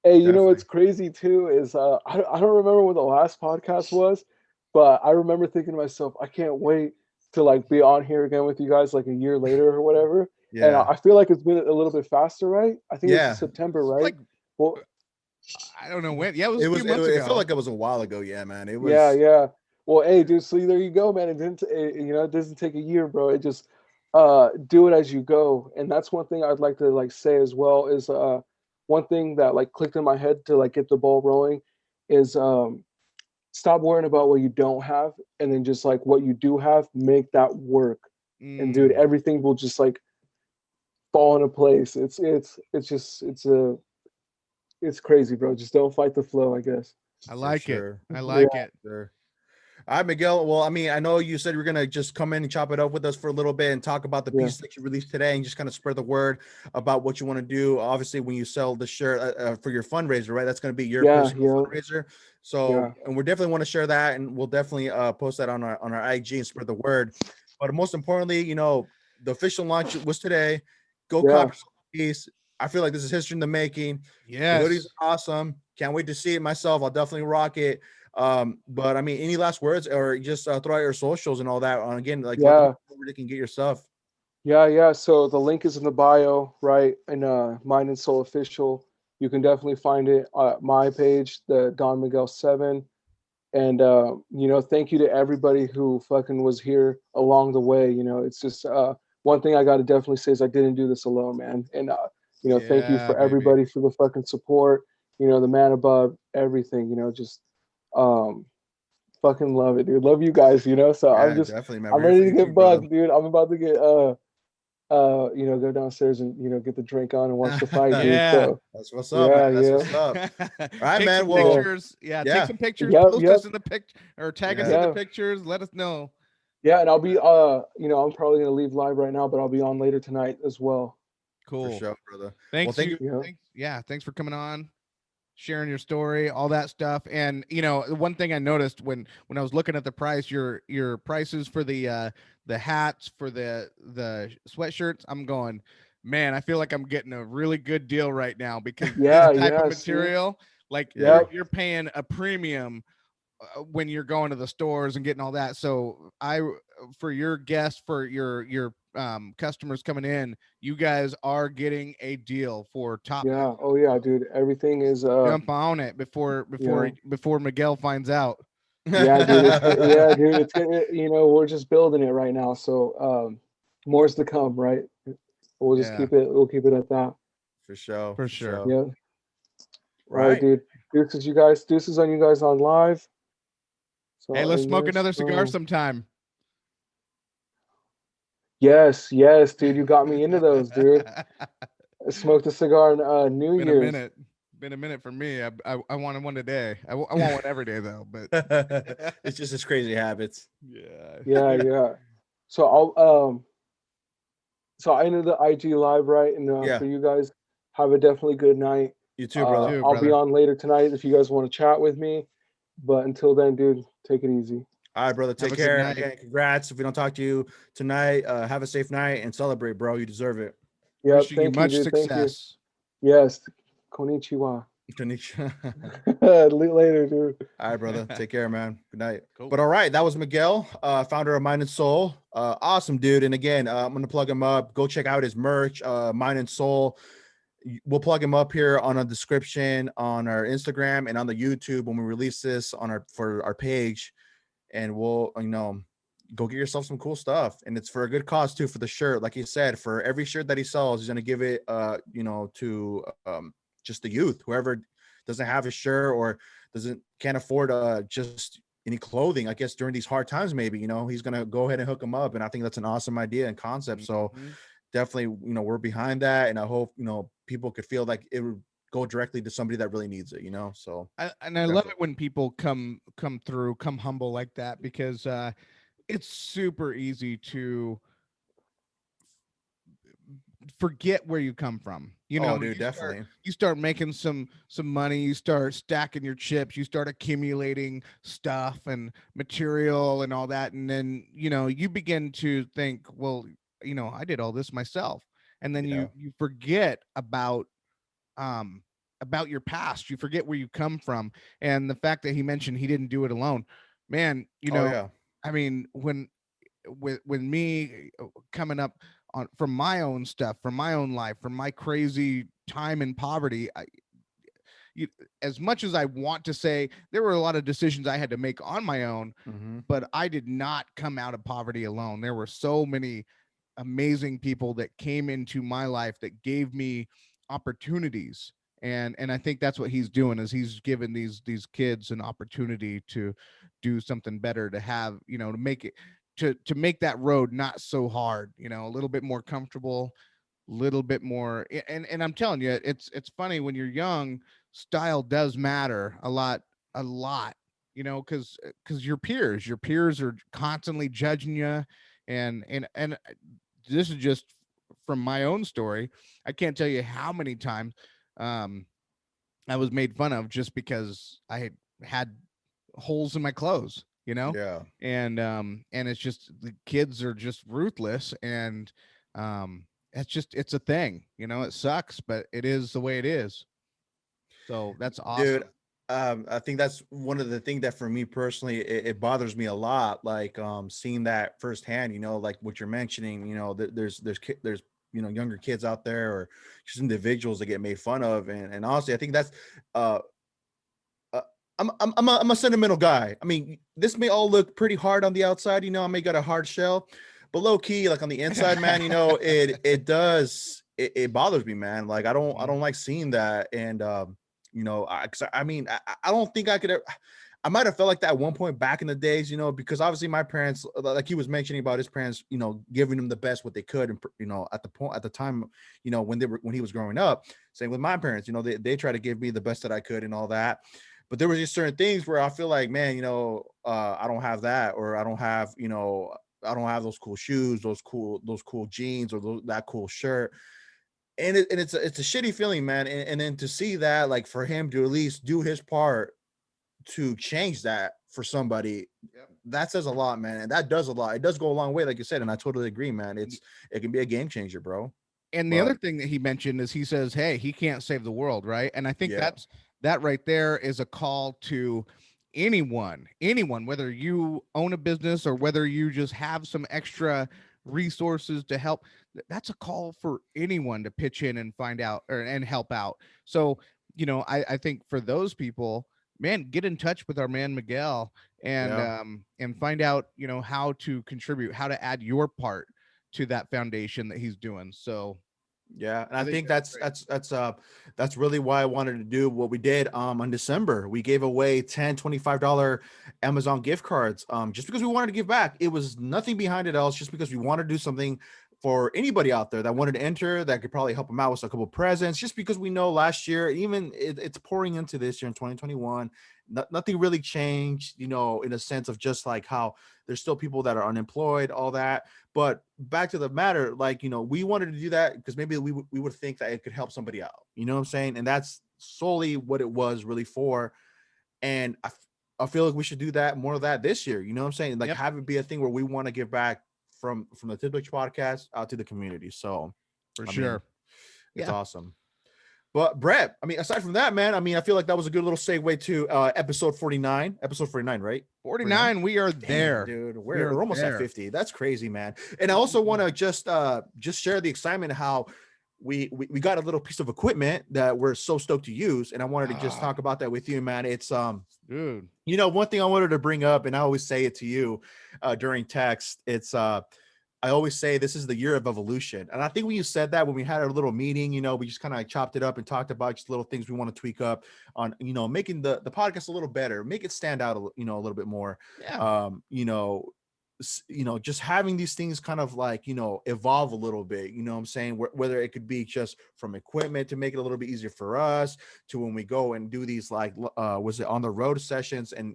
Hey, what's Definitely. crazy too is I don't remember what the last podcast was, but I remember thinking to myself, I can't wait to like be on here again with you guys like a year later or whatever. And Yeah. I feel like it's been a little bit faster, right? I think it was in Yeah. September, Like right? Well, I don't know when. Yeah, it was It a few was. months It felt ago. like it was a while ago. Yeah, man. It yeah, was. yeah. Well, hey, dude, so there you go, man. It doesn't take a year, bro. It just do it as you go. And that's one thing I'd like to like say as well is one thing that like clicked in my head to like get the ball rolling is stop worrying about what you don't have, and then just like what you do have, make that work. And dude, Mm, everything will just like fall into place. It's crazy, bro. Just don't fight the flow, I guess. I For like it. sure. I Yeah, like it. Sure. All right, Miguel. Well, I mean, I know you said you're gonna just come in and chop it up with us for a little bit and talk about the yeah, piece that you released today, and just kind of spread the word about what you want to do. Obviously, when you sell the shirt for your fundraiser, right? That's going to be your yeah, personal yeah, fundraiser. So, yeah, and we definitely want to share that, and we'll definitely post that on our IG and spread the word. But most importantly, the official launch was today. Go yeah. copy the piece. I feel like this is history in the making. Yes. The hoodie's awesome. Can't wait to see it myself. I'll definitely rock it. But I mean, any last words, or just throw out your socials and all that? And again, like, let them Yeah. know where they can get your stuff. Yeah. So the link is in the bio, right? And Mind and Soul Official. You can definitely find it at my page, the Don Miguel 7. And thank you to everybody who fucking was here along the way. It's just one thing I got to definitely say is I didn't do this alone, man. And thank you Yeah, for baby. everybody for the fucking support. The man above everything. Just um, fucking love it, dude. Love you guys. So Yeah, definitely, man. I'm We're here for ready to you too, get brother. bugged, dude. I'm about to get go downstairs and get the drink on and watch the fight, dude. Yeah. So That's what's up, man. That's yeah. what's up. All right, Take man. some Well, pictures. Yeah, yeah. take some pictures. Yep, Post yep. us in the picture or tag us Yeah. in the Yeah. pictures. Let us know. Yeah, and I'll be I'm probably gonna leave live right now, but I'll be on later tonight as well. Cool. For sure, brother. Thanks thank you. you. Thanks for coming on, sharing your story, all that stuff. And one thing I noticed when I was looking at the price, your prices for the hats, for the sweatshirts, I'm going, man, I feel like I'm getting a really good deal right now, because Yeah, this type of yeah, material, like Yeah. you're paying a premium when you're going to the stores and getting all that. So for your guests, for your customers coming in, you guys are getting a deal for top. Yeah. Oh yeah, dude. Everything is Jump on it before Miguel finds out. yeah, dude. It's we're just building it right now. So more's to come, right? We'll just Yeah. we'll keep it at that. For sure. For sure. Yeah. All Right. right, dude. Deuces on you guys on live. So Hey, let's in smoke this, another cigar sometime. Yes, dude. You got me into those, dude. I smoked a cigar on New Year's. Been a minute for me. I wanted one today. I want one every day though, but It's just his crazy habits. Yeah. So I ended the IG live, right? And Yeah. for you guys, have a definitely good night. You too, brother. too, I'll be brother. on later tonight if you guys want to chat with me. But until then, dude, take it easy. All right, brother. Have a Take good care. night. Again, congrats. If we don't talk to you tonight, have a safe night and celebrate, bro. You deserve it. Yeah, Wishing you thank you, much dude. Thank you. success. Yes. Konnichiwa. Konnichiwa. Later, dude. All right, brother. Take care, man. Good night. Cool. But all right, that was Miguel, founder of Mind and Soul. Awesome dude. And again, I'm gonna plug him up. Go check out his merch, Mind and Soul. We'll plug him up here on a description on our Instagram and on the YouTube when we release this on for our page. And we'll go get yourself some cool stuff. And it's for a good cause too, for the shirt. Like he said, for every shirt that he sells, he's gonna give it to just the youth, whoever doesn't have a shirt or can't afford just any clothing, I guess, during these hard times. Maybe he's gonna go ahead and hook them up. And I think that's an awesome idea and concept. So definitely, we're behind that, and I hope people could feel like it would go directly to somebody that really needs it. So I love it when people come through, come humble like that, because it's super easy to forget where you come from. dude, definitely. You start making some money, you start stacking your chips, you start accumulating stuff and material and all that, and then you begin to think, well, I did all this myself. And then you forget about your past. You forget where you come from. And the fact that he mentioned he didn't do it alone, man, I mean, when me coming up from my own stuff, from my own life, from my crazy time in poverty, as much as I want to say there were a lot of decisions I had to make on my own, but I did not come out of poverty alone. There were so many amazing people that came into my life that gave me opportunities. And I think that's what he's doing, is he's given these kids an opportunity to do something better, to have, to make it, to make that road not so hard, a little bit more comfortable, little bit more. And I'm telling you, it's funny when you're young, style does matter a lot, because your peers are constantly judging you. And this is just from my own story. I can't tell you how many times I was made fun of just because I had holes in my clothes, Yeah. and it's just, the kids are just ruthless. And it's a thing, it sucks, but it is the way it is. So that's Dude, awesome. I think that's one of the things that for me personally, it bothers me a lot. Like, seeing that firsthand, like what you're mentioning, there's younger kids out there, or just individuals that get made fun of. And honestly, I think that's, uh, uh I'm a sentimental guy. I mean, this may all look pretty hard on the outside, I may got a hard shell, but low key, like on the inside, man, it bothers me, man. Like, I don't like seeing that. And I mean, I don't think I could ever, I might have felt like that at one point back in the days, because obviously my parents, like he was mentioning about his parents, giving him the best what they could, and at the time, when he was growing up. Same with my parents, they try to give me the best that I could and all that. But there was just certain things where I feel like, man, I don't have that, or I don't have those cool shoes, those cool jeans, or that cool shirt. And it's a shitty feeling, man. And then to see that, like, for him to at least do his part to change that for somebody, Yep. that says a lot, man. And that does a lot. It does go a long way, like you said, and I totally agree, man. It can be a game changer, bro. And the But other thing that he mentioned is he says, hey, he can't save the world, right? And I think yeah, that right there is a call to anyone, whether you own a business or whether you just have some extra resources to help. That's a call for anyone to pitch in and find out and help out. So, I think for those people, man, get in touch with our man Miguel yeah. and find out, how to contribute, how to add your part to that foundation that he's doing. So Yeah, and I I think think that's that's great. that's really why I wanted to do what we did on December. We gave away 10 $25 Amazon gift cards, just because we wanted to give back. It was nothing behind it else, just because we wanted to do something for anybody out there that wanted to enter, that could probably help them out with a couple presents, just because we know last year, even it's pouring into this year in 2021, nothing really changed, in a sense of just like how there's still people that are unemployed, all that. But back to the matter, like, we wanted to do that because maybe we would think that it could help somebody out. You know what I'm saying? And that's solely what it was really for. And I feel like we should do that, more of that this year. You know what I'm saying? Like, Yep, have it be a thing where we want to give back from the Tidbitch podcast out to the community. So, for I mean, sure. it's Yeah. awesome. But Brett, I mean, aside from that, man, I mean, I feel like that was a good little segue to episode 49. Episode 49, right? 49. 49, we are Damn, there. dude, We are we're almost at there. 50. That's crazy, man. And I also want to just share the excitement how we got a little piece of equipment that we're so stoked to use, and I wanted to just Ah, talk about that with you, man. It's dude. one thing I wanted to bring up, and I always say it to you during text. It's I always say this is the year of evolution. And I think when you said that, when we had our little meeting, we just kind of chopped it up and talked about just little things we want to tweak up on, making the podcast a little better, make it stand out, a little bit more. Yeah. Um, you know, just having these things kind of like, evolve a little bit, what I'm saying? Whether it could be just from equipment to make it a little bit easier for us, to when we go and do these, like, was it on the road sessions, and,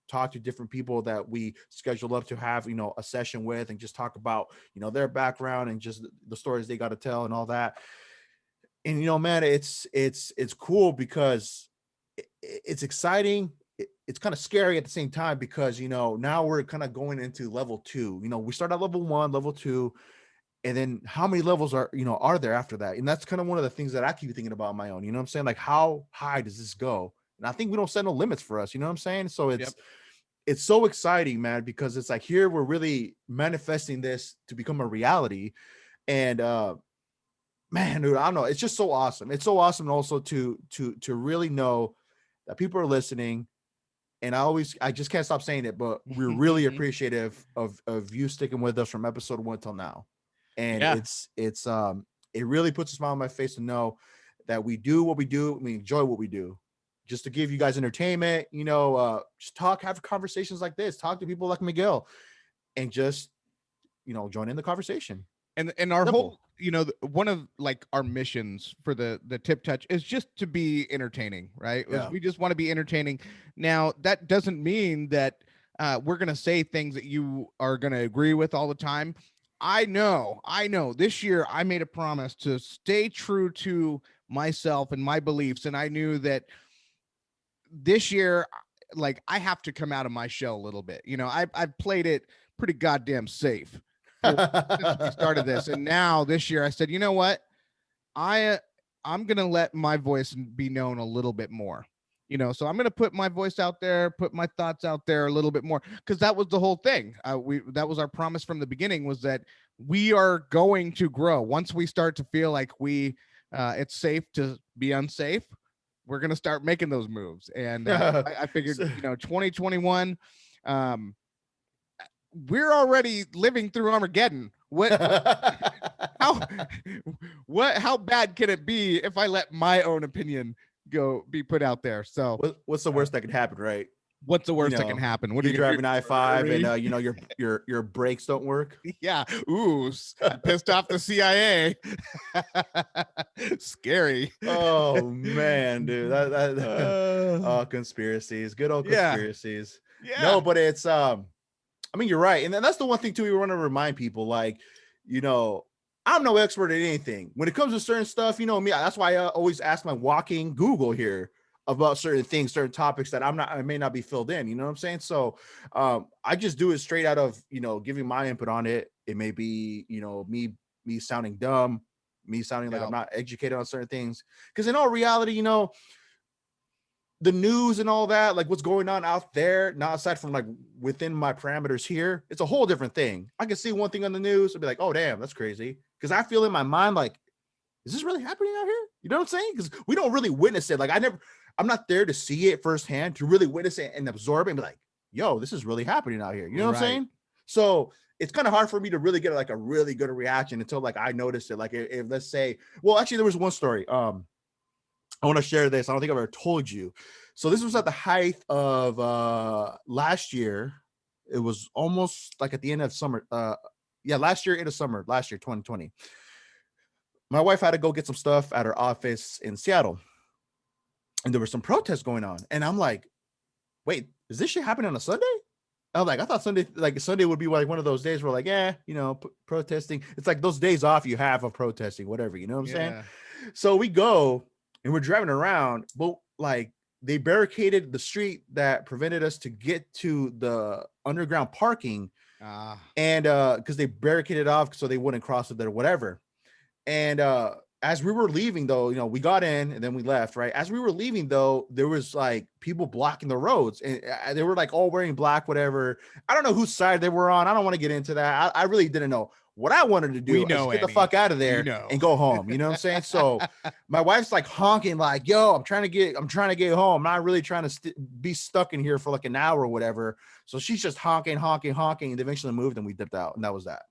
talk to different people that we schedule up to have, a session with, and just talk about, their background and just the stories they got to tell and all that. And, man, it's cool because it's exciting. It's kind of scary at the same time, because, now we're kind of going into level 2. We start at level 1, level 2, and then how many levels are there after that? And that's kind of one of the things that I keep thinking about on my own. You know what I'm saying? Like, how high does this go? And I think we don't set no limits for us. You know what I'm saying? So Yep. it's so exciting, man, because it's like, here we're really manifesting this to become a reality. And man, dude, I don't know, it's just so awesome. It's so awesome also to really know that people are listening. And I just can't stop saying it, but we're really appreciative of you sticking with us from episode 1 till now. And Yeah. it really puts a smile on my face to know that we do what we do, we enjoy what we do, just to give you guys entertainment, just have conversations like this, talk to people like Miguel, and just, join in the conversation. And our Simple. whole, one of like our missions for the tip touch is just to be entertaining, right? Yeah. We just want to be entertaining. Now, that doesn't mean that we're going to say things that you are going to agree with all the time. I know this year I made a promise to stay true to myself and my beliefs. And I knew that this year, like, I have to come out of my shell a little bit. I've played it pretty goddamn safe. since we started this. And now this year I said, you know what? I'm going to let my voice be known a little bit more. So I'm going to put my voice out there, put my thoughts out there a little bit more, because that was the whole thing. That was our promise from the beginning, was that we are going to grow. Once we start to feel like it's safe to be unsafe, we're going to start making those moves. And I figured, 2021, we're already living through Armageddon. How bad can it be if I let my own opinion be put out there? So what's the worst that could happen, right? What's the worst that can happen? What are you driving I-5 and your brakes don't work? Yeah. Ooh, pissed off the CIA. Scary. Oh man, dude. Oh, conspiracies. Good old conspiracies. Yeah. No, but it's I mean, you're right. And that's the one thing too, we want to remind people, like, I'm no expert at anything. When it comes to certain stuff, me, that's why I always ask my walking Google here about certain things, certain topics that I may not be filled in. You know what I'm saying? So I just do it straight out of, giving my input on it. It may be, me sounding dumb, me sounding like I'm not educated on certain things. Because in all reality, the news and all that, like what's going on out there, not aside from like within my parameters here, it's a whole different thing. I can see one thing on the news and be like, oh, damn, that's crazy. Because I feel in my mind, like, is this really happening out here? You know what I'm saying? Because we don't really witness it. Like I'm not there to see it firsthand, to really witness it and absorb it and be like, yo, this is really happening out here. You know what I'm saying? So it's kind of hard for me to really get like a really good reaction until like I noticed it. Like if let's say, well, actually there was one story. I want to share this. I don't think I've ever told you. So this was at the height of last year. It was almost like at the end of summer. Last year, 2020. My wife had to go get some stuff at her office in Seattle. And there were some protests going on. And I'm like, wait, is this shit happening on a Sunday? I'm like, I thought Sunday would be like one of those days where like, protesting. It's like those days off you have of protesting, whatever, you know what I'm saying? So we go and we're driving around, but like they barricaded the street that prevented us to get to the underground parking. And because they barricaded off so they wouldn't cross it there, whatever. And as we were leaving, though, we got in and then we left, right? As we were leaving, though, there was like people blocking the roads and they were like all wearing black, whatever. I don't know whose side they were on. I don't want to get into that. I really didn't know. What I wanted to do is get the fuck out of there and go home. You know what I'm saying? So my wife's like honking, like, yo, I'm trying to get home. I'm not really trying to be stuck in here for like an hour or whatever. So she's just honking, and eventually moved and we dipped out. And that was that.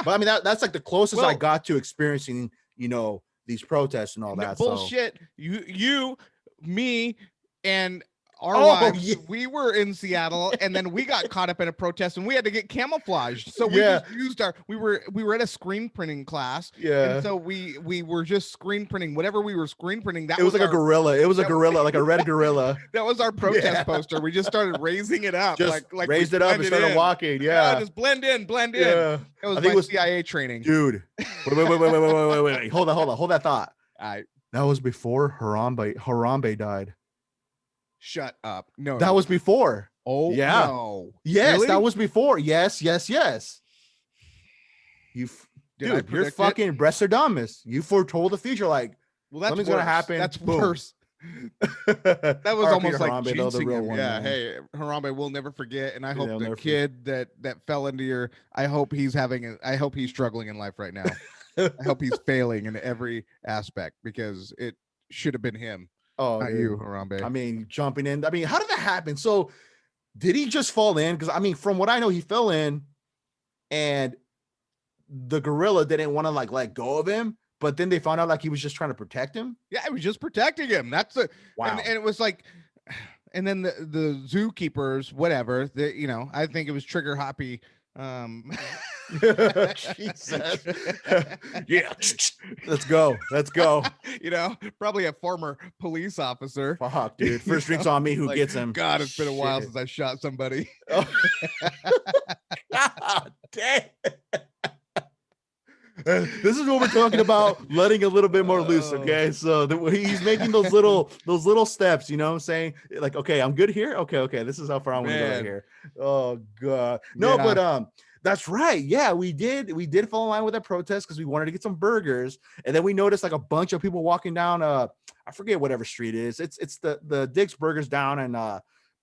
But I mean, that's like the closest I got to experiencing, these protests and all that. Bullshit. So. You, me, and our wives, we were in Seattle and then we got caught up in a protest and we had to get camouflaged. So we just used we were at a screen printing class. Yeah. And so we were just screen printing whatever we were screen printing. That was like a gorilla. It was a gorilla, like a red gorilla. That was our protest poster. We just started raising it up. Just like raised it up and started walking. Yeah. Just blend in. Yeah. It was my CIA training. Dude. Wait. Hold that thought. That was before Harambe died. Shut up. No, that was before. Oh, yeah. No. Yes, really? That was before. Yes. Dude, your fucking Brestradamus. You foretold the future. Like, well, that's something's going to happen. That's worse. That was almost like Harambe, though, the real one. Yeah. Hey, Harambe, we'll never forget. And I hope the kid that fell into your, I hope he's struggling in life right now. I hope he's failing in every aspect because it should have been him. Oh, not you, Harambe. I mean, jumping in. I mean, how did that happen? So did he just fall in? Because I mean, from what I know, he fell in and the gorilla didn't want to like let go of him, but then they found out like he was just trying to protect him. Yeah, he was just protecting him. That's a wow. And it was like, and then the zookeepers, whatever, I think it was trigger happy. Jesus. Yeah. Let's go. Probably a former police officer. Fuck, dude. First drinks on me. Who like, gets him? God, it's been a while since I shot somebody. Oh. God damn. This is what we're talking about, letting a little bit more loose. Okay, so he's making those little steps. You know what I'm saying? Like, okay, I'm good here. Okay, this is how far I'm gonna go right here. Oh god, no, Yeah. but that's right. Yeah, we did fall in line with that protest because we wanted to get some burgers, and then we noticed like a bunch of people walking down. I forget whatever street it is. It's the Dick's Burgers down and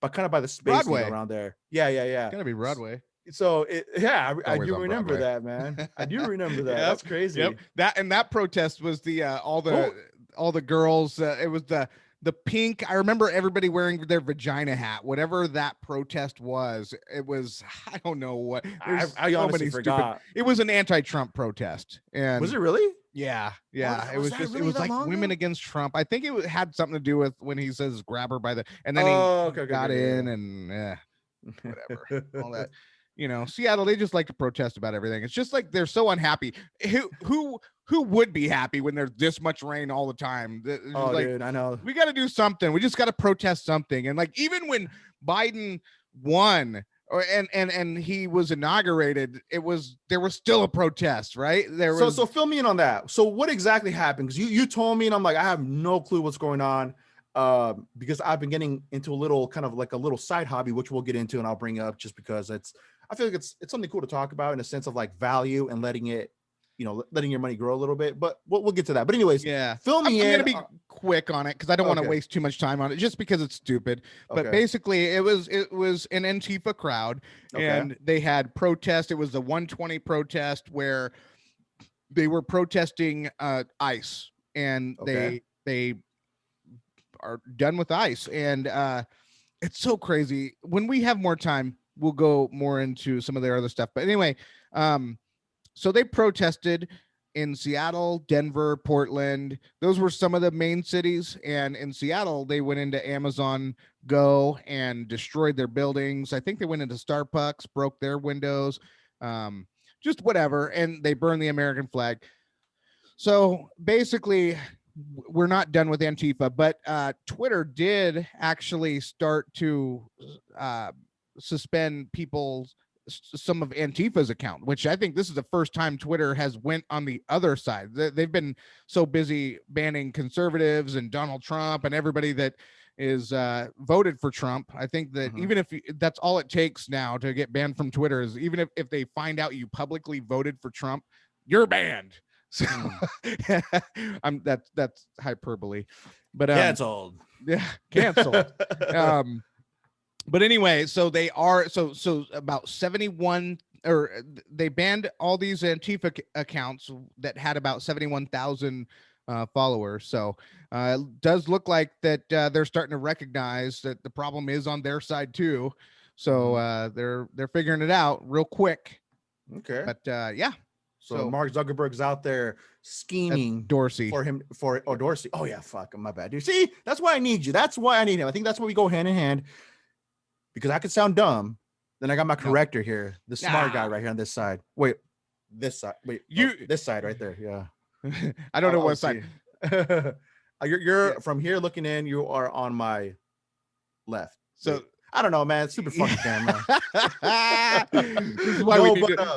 but kind of by the space Broadway. around there. Yeah. It's gonna be Broadway. So I Always do on remember Broadway. that, man. I do remember that. Yep. That's crazy. Yep. That protest was the all the girls. It was the pink. I remember everybody wearing their vagina hat. Whatever that protest was, it was. I don't know what. I honestly forgot. It was an anti-Trump protest. And was it really? Yeah. Was It was that just. really It was that like long women ago? against Trump. I think it had something to do with when he says grab her by the, and then he got in and whatever all that. You know, Seattle, they just like to protest about everything. It's just like they're so unhappy. Who would be happy when there's this much rain all the time? Like, dude, I know. We got to do something. We just got to protest something. And like even when Biden won and he was inaugurated, there was still a protest, right? So fill me in on that. So what exactly happened? Because you told me, and I'm like, I have no clue what's going on. Because I've been getting into a little kind of like a little side hobby, which we'll get into, and I'll bring up just because I feel like it's something cool to talk about in a sense of like value and letting your money grow a little bit. But we'll get to that. But anyways, fill me in. I'm gonna be quick on it because I don't want to waste too much time on it, just because it's stupid. But basically, it was an Antifa crowd, and they had protest. It was the 120 protest where they were protesting ICE, and they are done with ICE, and it's so crazy. When we have more time, we'll go more into some of their other stuff. But anyway, so they protested in Seattle, Denver, Portland. Those were some of the main cities. And in Seattle, they went into Amazon Go and destroyed their buildings. I think they went into Starbucks, broke their windows, just whatever. And they burned the American flag. So basically, we're not done with Antifa, but Twitter did actually start to suspend some of Antifa's account, which I think this is the first time Twitter has went on the other side. They've been so busy banning conservatives and Donald Trump and everybody that is voted for Trump. I think that even if that's all it takes now to get banned from Twitter is even if they find out you publicly voted for Trump, you're banned. So that's hyperbole, but canceled. Yeah, canceled. But anyway, so they are so about 71, or they banned all these Antifa accounts that had about 71,000 followers. So it does look like that they're starting to recognize that the problem is on their side too. So they're figuring it out real quick. Okay, but yeah. So Mark Zuckerberg's out there scheming Dorsey for Dorsey. Oh yeah, fuck, my bad, dude. See, that's why I need you. That's why I need him. I think that's why we go hand in hand, because I could sound dumb. Then I got my corrector here, the smart guy right here on this side. Wait, this side. Wait, this side right there. Yeah. I don't know what side. You're from here looking in. You are on my left. So. Wait. I don't know, man. It's super fucking camera. This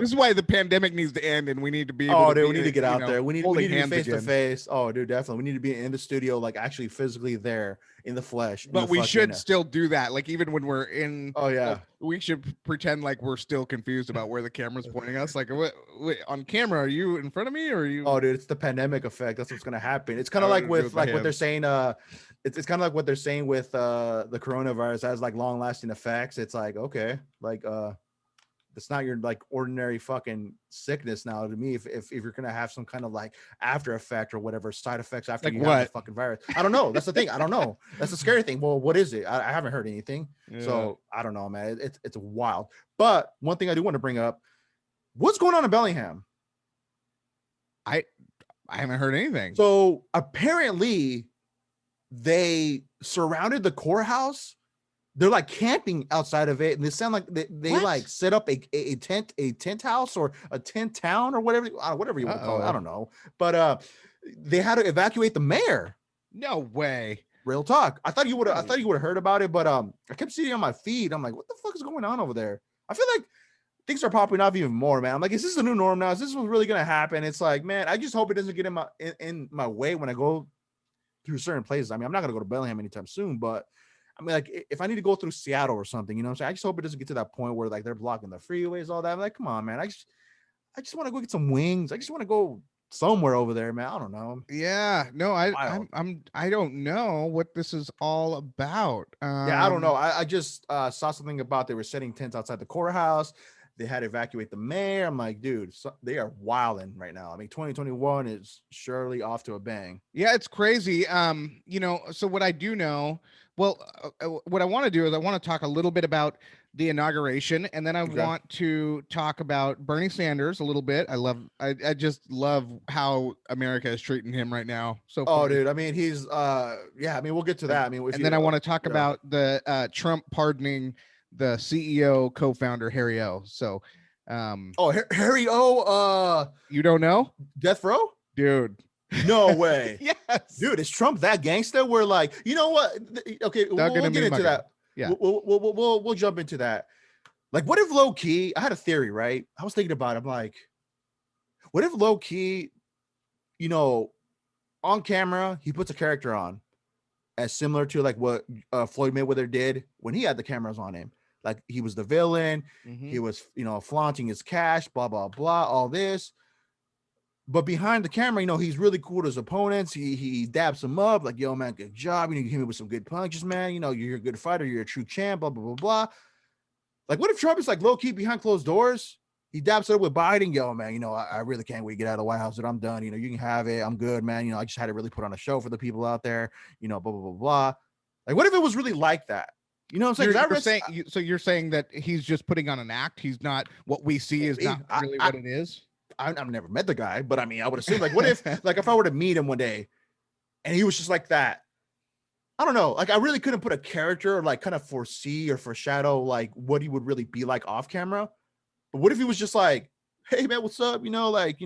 is why the pandemic needs to end, and we need to be. We need to get out there. We need to be face to face. Oh, dude, definitely. We need to be in the studio, like actually physically there in the flesh. But we should still do that. Like even when we're in. Oh yeah. We should pretend like we're still confused about where the camera's pointing us. Like, wait, on camera, are you in front of me, or are you? Oh, dude, it's the pandemic effect. That's what's gonna happen. It's kind of like with what they're saying. It's kind of like what they're saying with the coronavirus has like long lasting effects. It's like, okay, like it's not your like ordinary fucking sickness now to me. If you're gonna have some kind of like after effect or whatever side effects after like you have the fucking virus, I don't know. That's the thing. I don't know. That's the scary thing. Well, what is it? I haven't heard anything, so I don't know, man. It's wild. But one thing I do want to bring up: what's going on in Bellingham? I haven't heard anything. So apparently, they surrounded the courthouse. They're like camping outside of it, and they sound like they like set up a tent house or a tent town or whatever you want to call it. I don't know, but they had to evacuate the mayor. No way. Real talk. I thought you would have heard about it, but I kept seeing it on my feed. I'm like, what the fuck is going on over there? I feel like things are popping off even more, man. I'm like, is this the new norm now? Is this what's really gonna happen? It's like, man, I just hope it doesn't get in my way when I go through certain places. I mean, I'm not gonna go to Bellingham anytime soon, but I mean, like, if I need to go through Seattle or something, you know what I'm saying? I just hope it doesn't get to that point where like they're blocking the freeways, all that. I'm like, come on, man. I just want to go get some wings. I just want to go somewhere over there, man. I don't know. Yeah, no, Wild. I don't know what this is all about. Yeah, I don't know. I just saw something about they were setting tents outside the courthouse. They had to evacuate the mayor. I'm like, dude, they are wilding right now. I mean, 2021 is surely off to a bang. Yeah, it's crazy. You know, so what I do know, well, what I want to do is I want to talk a little bit about the inauguration, and then I Okay. want to talk about Bernie Sanders a little bit. I just love how America is treating him right now. So Oh, far. dude. I mean, he's yeah. I mean, we'll get to that. I mean, And then I want to talk yeah. about the Trump pardoning the CEO co-founder Harry O. So, Oh, Harry O. You don't know, Death Row? dude? No way. Yes, Dude, is Trump that gangster? We're like, you know what? Okay, we'll gonna get be into mugging. that. Yeah. We'll jump into that. Like, what if low key? I had a theory, right? I was thinking about it. I'm like, what if low key, you know, on camera, he puts a character on as similar to like what Floyd Mayweather did when he had the cameras on him. Like he was the villain, he was, you know, flaunting his cash, blah, blah, blah, all this. But behind the camera, you know, he's really cool to his opponents. He dabs them up, like, yo, man, good job. You know, you hit me with some good punches, man. You know, you're a good fighter, you're a true champ, blah, blah, blah, blah. Like, what if Trump is like low key behind closed doors? He dabs it up with Biden. Yo, man, you know, I really can't wait to get out of the White House. Dude, I'm done. You know, you can have it. I'm good, man. You know, I just had to really put on a show for the people out there, you know, blah, blah, blah, blah. Like, what if it was really like that? You know what I'm saying? So you're saying that he's just putting on an act. He's not what we see is not really what it is. I've never met the guy, but I mean, I would assume like, what if, like, if I were to meet him one day and he was just like that? I don't know. Like, I really couldn't put a character or like kind of foresee or foreshadow like what he would really be like off camera. But what if he was just like, hey man, what's up? You know, like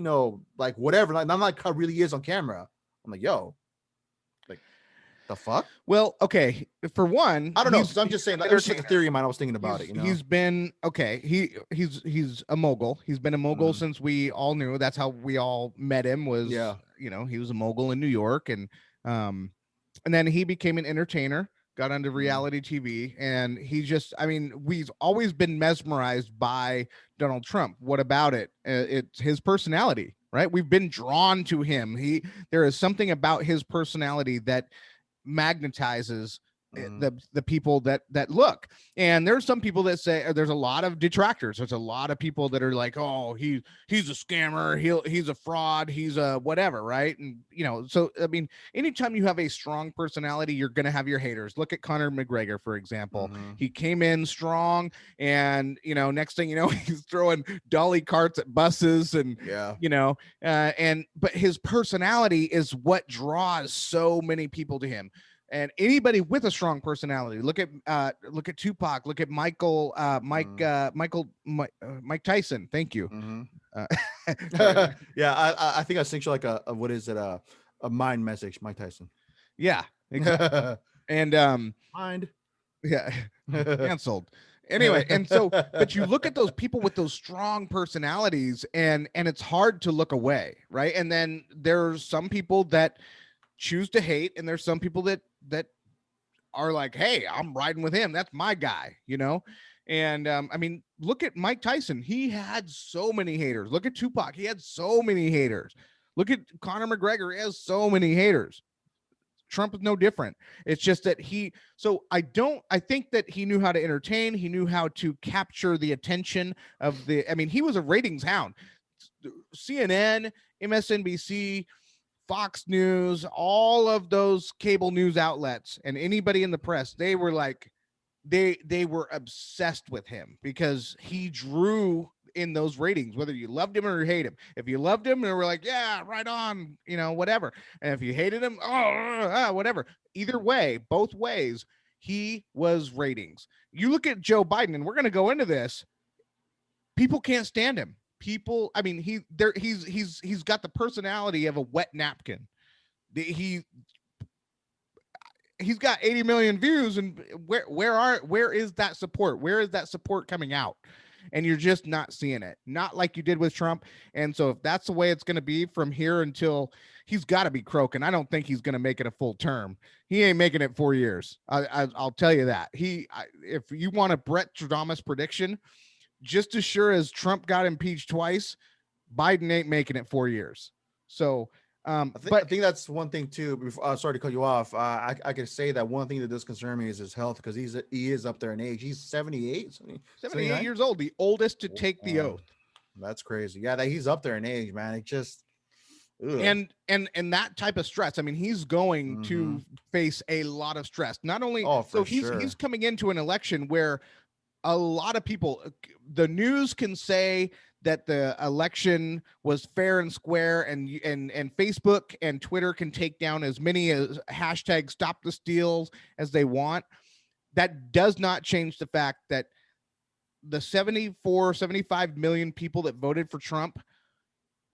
whatever. Like, not like how really he is on camera. I'm like, yo, like the fuck? Well, okay. For one, I don't know. So I'm just saying, like, it's just a theory of mine. I was thinking about it. You know, he's been okay. He's a mogul. He's been a mogul since we all knew. That's how we all met him. Was you know, he was a mogul in New York, and then he became an entertainer. Got onto reality TV, and he just, I mean, we've always been mesmerized by Donald Trump. What about it? It's his personality, right? We've been drawn to him. There is something about his personality that magnetizes the people that look. And there's some people that say, there's a lot of detractors. There's a lot of people that are like, oh, he's a scammer, he's a fraud, he's a whatever, right? And you know, so I mean, anytime you have a strong personality, you're gonna have your haters. Look at Conor McGregor, for example. He came in strong, and you know, next thing you know, he's throwing dolly carts at buses, and you know, but his personality is what draws so many people to him. And anybody with a strong personality, look at Tupac, look at Mike Tyson. Thank you. Yeah, I think I sent you like a what is it, a mind message, Mike Tyson. Yeah, exactly. And mind, yeah, canceled. Anyway, and so, but you look at those people with those strong personalities, and it's hard to look away, right? And then there's some people that choose to hate, and there's some people that are like, hey, I'm riding with him, that's my guy, you know. And I mean, look at Mike Tyson. He had so many haters. Look at Tupac. He had so many haters. Look at Conor McGregor. He has so many haters. Trump is no different. It's just that I think that he knew how to entertain. He knew how to capture the attention of I mean, he was a ratings hound. CNN, MSNBC, Fox News, all of those cable news outlets, and anybody in the press, they were like, they were obsessed with him because he drew in those ratings, whether you loved him or you hate him. If you loved him, they were like, yeah, right on, you know, whatever. And if you hated him, whatever. Either way, both ways, he was ratings. You look at Joe Biden, and we're going to go into this. People can't stand him. People, I mean, he's got the personality of a wet napkin. He's got 80 million views, and where is that support? Where is that support coming out? and you're just not seeing it, not like you did with Trump. And so if that's the way it's going to be from here until he's got to be croaking, I don't think he's going to make it a full term. He ain't making it 4 years. I'll tell you that. If you want a Brett Stradamus prediction, just as sure as Trump got impeached twice, Biden ain't making it 4 years. So, I think that's one thing too. Before, sorry to cut you off. I could say that one thing that does concern me is his health, because he is up there in age. He's 78, 78 years old, the oldest to take the oath. That's crazy. Yeah, that he's up there in age, man. It just and that type of stress. I mean, he's going to face a lot of stress. Not only he's coming into an election where a lot of people, the news can say that the election was fair and square, and Facebook and Twitter can take down as many as hashtag stop the steals as they want. That does not change the fact that the 75 million people that voted for Trump,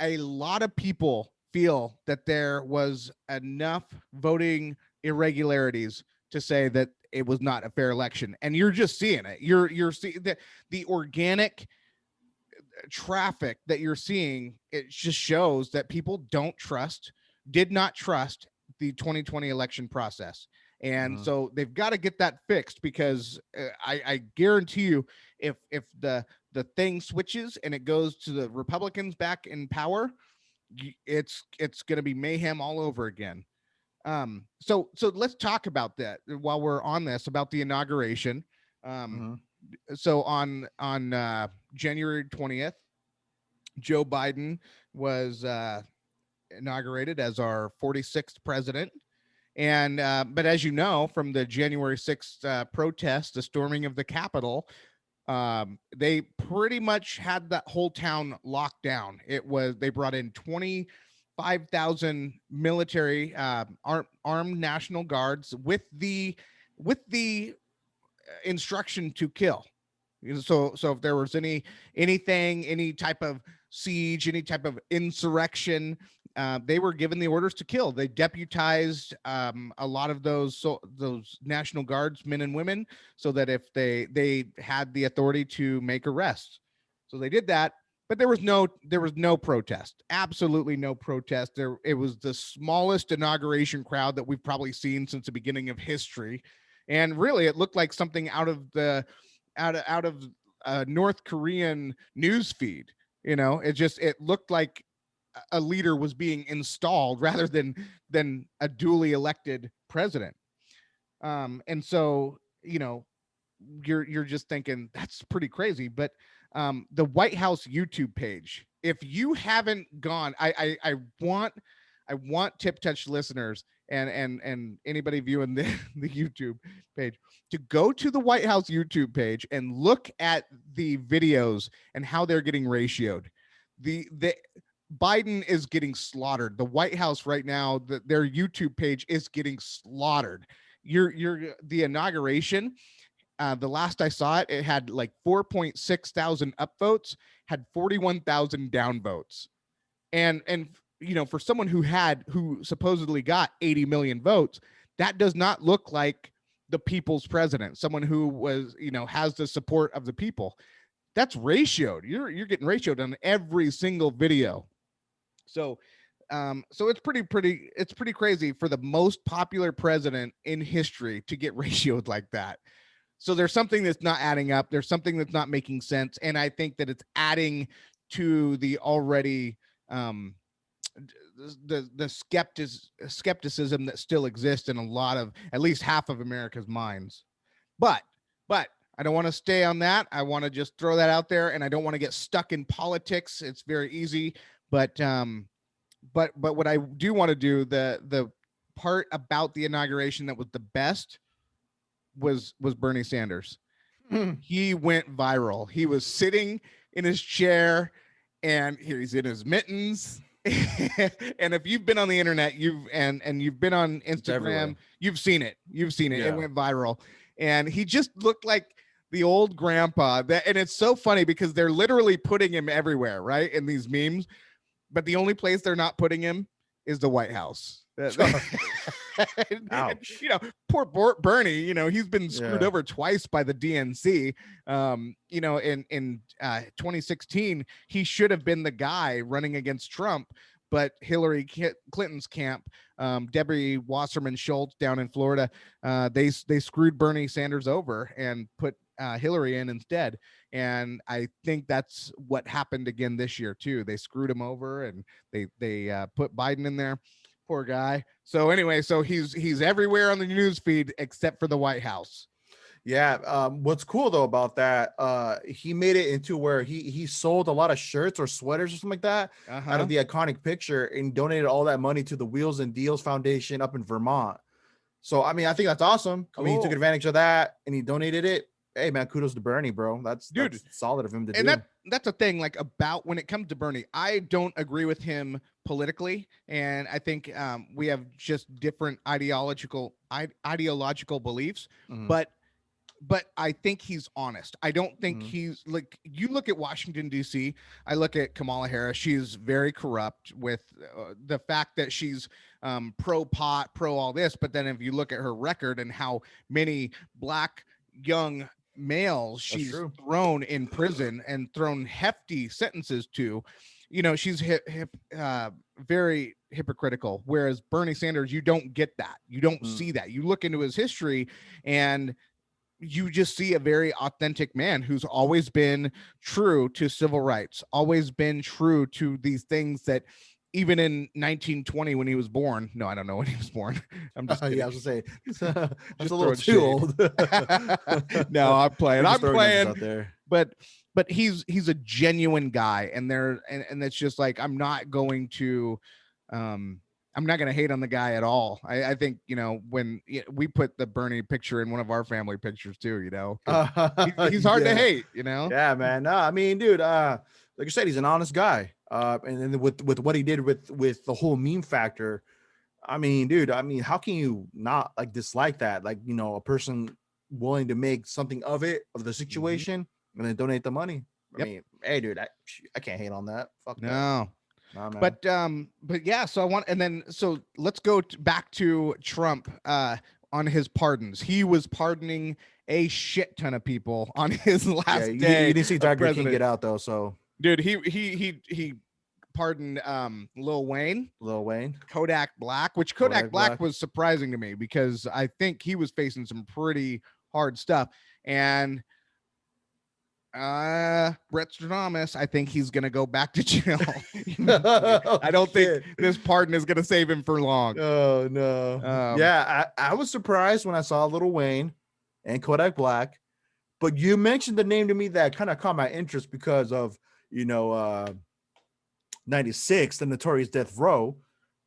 a lot of people feel that there was enough voting irregularities to say that it was not a fair election. And you're just seeing it. You're seeing that the organic traffic that you're seeing, it just shows that people did not trust the 2020 election process. And so they've got to get that fixed, because I guarantee you, if the thing switches and it goes to the Republicans back in power, it's going to be mayhem all over again. So let's talk about that while we're on this, about the inauguration. So on January 20th, Joe Biden was inaugurated as our 46th president. And but as you know, from the January 6th protest, the storming of the Capitol, they pretty much had that whole town locked down. They brought in 25,000 military armed National Guards with the instruction to kill. So if there was any type of siege, any type of insurrection, they were given the orders to kill. They deputized a lot of those National Guards men and women, so that if they had the authority to make arrests. So they did that, but there was no protest. Absolutely no protest. It was the smallest inauguration crowd that we've probably seen since the beginning of history. And really, it looked like something out of North Korean news feed. You know, it looked like a leader was being installed rather than a duly elected president. And so, you know, you're just thinking that's pretty crazy. But the White House YouTube page, if you haven't gone, I want Tip Touch listeners and anybody viewing the YouTube page to go to the White House YouTube page and look at the videos and how they're getting ratioed. The Biden is getting slaughtered. The White House right now, their YouTube page is getting slaughtered. The inauguration, the last I saw it, it had like 4.6 thousand upvotes, had 41,000 downvotes. And you know, for someone who supposedly got 80 million votes, that does not look like the people's president, someone who was, you know, has the support of the people. That's ratioed. You're getting ratioed on every single video. So it's pretty crazy for the most popular president in history to get ratioed like that. So there's something that's not adding up. There's something that's not making sense. And I think that it's adding to the already the skepticism that still exists in a lot of, at least half of America's minds. But I don't want to stay on that. I want to just throw that out there, and I don't want to get stuck in politics. It's very easy, but what I do want to do, the part about the inauguration that was the best was Bernie Sanders. He went viral. He was sitting in his chair, and he's in his mittens. And if you've been on the internet, you've been on Instagram, you've seen it. Yeah. It went viral, and he just looked like the old grandpa. And it's so funny because they're literally putting him everywhere, right, in these memes. But the only place they're not putting him is the White House. Ouch. You know, poor Bernie, you know, he's been screwed Yeah. over twice by the DNC. You know, in 2016, he should have been the guy running against Trump, but Hillary Clinton's camp, Debbie Wasserman Schultz down in Florida, they screwed Bernie Sanders over and put Hillary in instead. And I think that's what happened again this year too. They screwed him over and they put Biden in there. Poor guy. So anyway, so he's everywhere on the news feed except for the White House. Yeah. What's cool though about that, he made it into where he sold a lot of shirts or sweaters or something like that out of the iconic picture and donated all that money to the Wheels and Deals Foundation up in Vermont. So I mean, I think that's awesome. I mean, he took Cool. advantage of that and he donated it. Hey man, kudos to Bernie, bro. That's solid of him to And do. that's a thing, like, about when it comes to Bernie, I don't agree with him politically, and I think we have just different ideological beliefs. Mhm. But I think he's honest. I don't think Mhm. he's like, you look at Washington, D.C., I look at Kamala Harris. She's very corrupt with the fact that she's pro pot, pro all this. But then if you look at her record and how many black young males she's true. thrown in prison and thrown hefty sentences to, you know, she's very hypocritical. Whereas Bernie Sanders, you don't get that. You don't see that. You look into his history and you just see a very authentic man who's always been true to civil rights, always been true to these things that even in 1920 when he was born. No, I don't know when he was born. I'm just kidding. Yeah, I was gonna say that's Just a little throwing too shade. old. No, I'm playing. We're I'm just throwing numbers playing. out there. But he's a genuine guy, and it's just like, I'm not going to hate on the guy at all. I think, you know, when we put the Bernie picture in one of our family pictures too, you know, 'cause he's hard to hate, you know. Yeah, man. No, I mean, dude, like I said, he's an honest guy. And then with what he did with the whole meme factor, I mean, dude, I mean, how can you not like dislike that? Like, you know, a person willing to make something of the situation and then donate the money. I mean, hey, dude, I can't hate on that. Fuck that. No. Nah, man. But yeah, so let's go back to Trump on his pardons. He was pardoning a shit ton of people on his last day. You didn't see Tiger King get out though, so dude, he pardoned Lil Wayne, Kodak Black, which Kodak Black was surprising to me because I think he was facing some pretty hard stuff. And Brett Stradamus, I think he's gonna go back to jail. I don't think this pardon is gonna save him for long. Oh no. Yeah, I was surprised when I saw Lil Wayne and Kodak Black, but you mentioned the name to me that kind of caught my interest because of, you know, 96, the Notorious Death Row.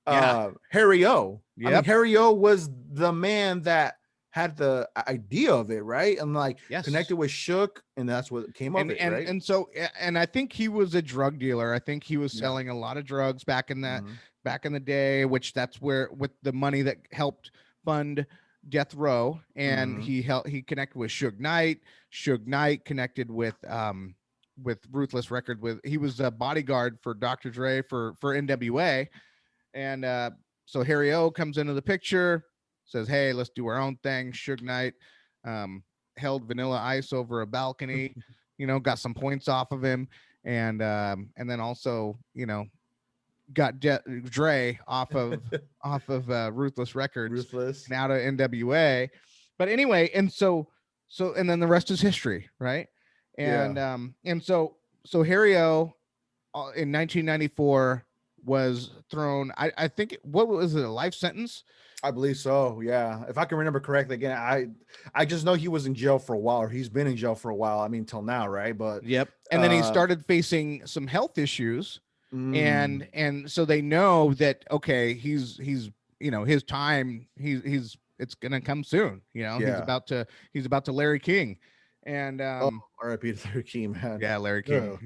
Harry O. I mean, Harry O was the man that had the idea of it, right? And like connected with Shook, and that's what came of it, right? And so, and I think he was a drug dealer. I think he was selling a lot of drugs back in the day, which that's where, with the money that helped fund Death Row, and he connected with Suge Knight. Suge Knight connected with Ruthless Record. He was a bodyguard for Dr. Dre for NWA, and so Harry O comes into the picture, says, hey, let's do our own thing. Suge Knight held Vanilla Ice over a balcony, you know, got some points off of him, and then also, you know, got Dre off of Ruthless Records and out of NWA. But anyway, and so and then the rest is history, right? And so Harry O in 1994 was thrown, I think, what was it, a life sentence? I believe so. Yeah. If I can remember correctly, again, I just know he was in jail for a while, or he's been in jail for a while. I mean, till now, right? But and then he started facing some health issues, and so they know that, okay, he's you know, his time, it's gonna come soon. You know, he's about to Larry King, and R.I.P. to Larry King, man. Yeah, Larry King.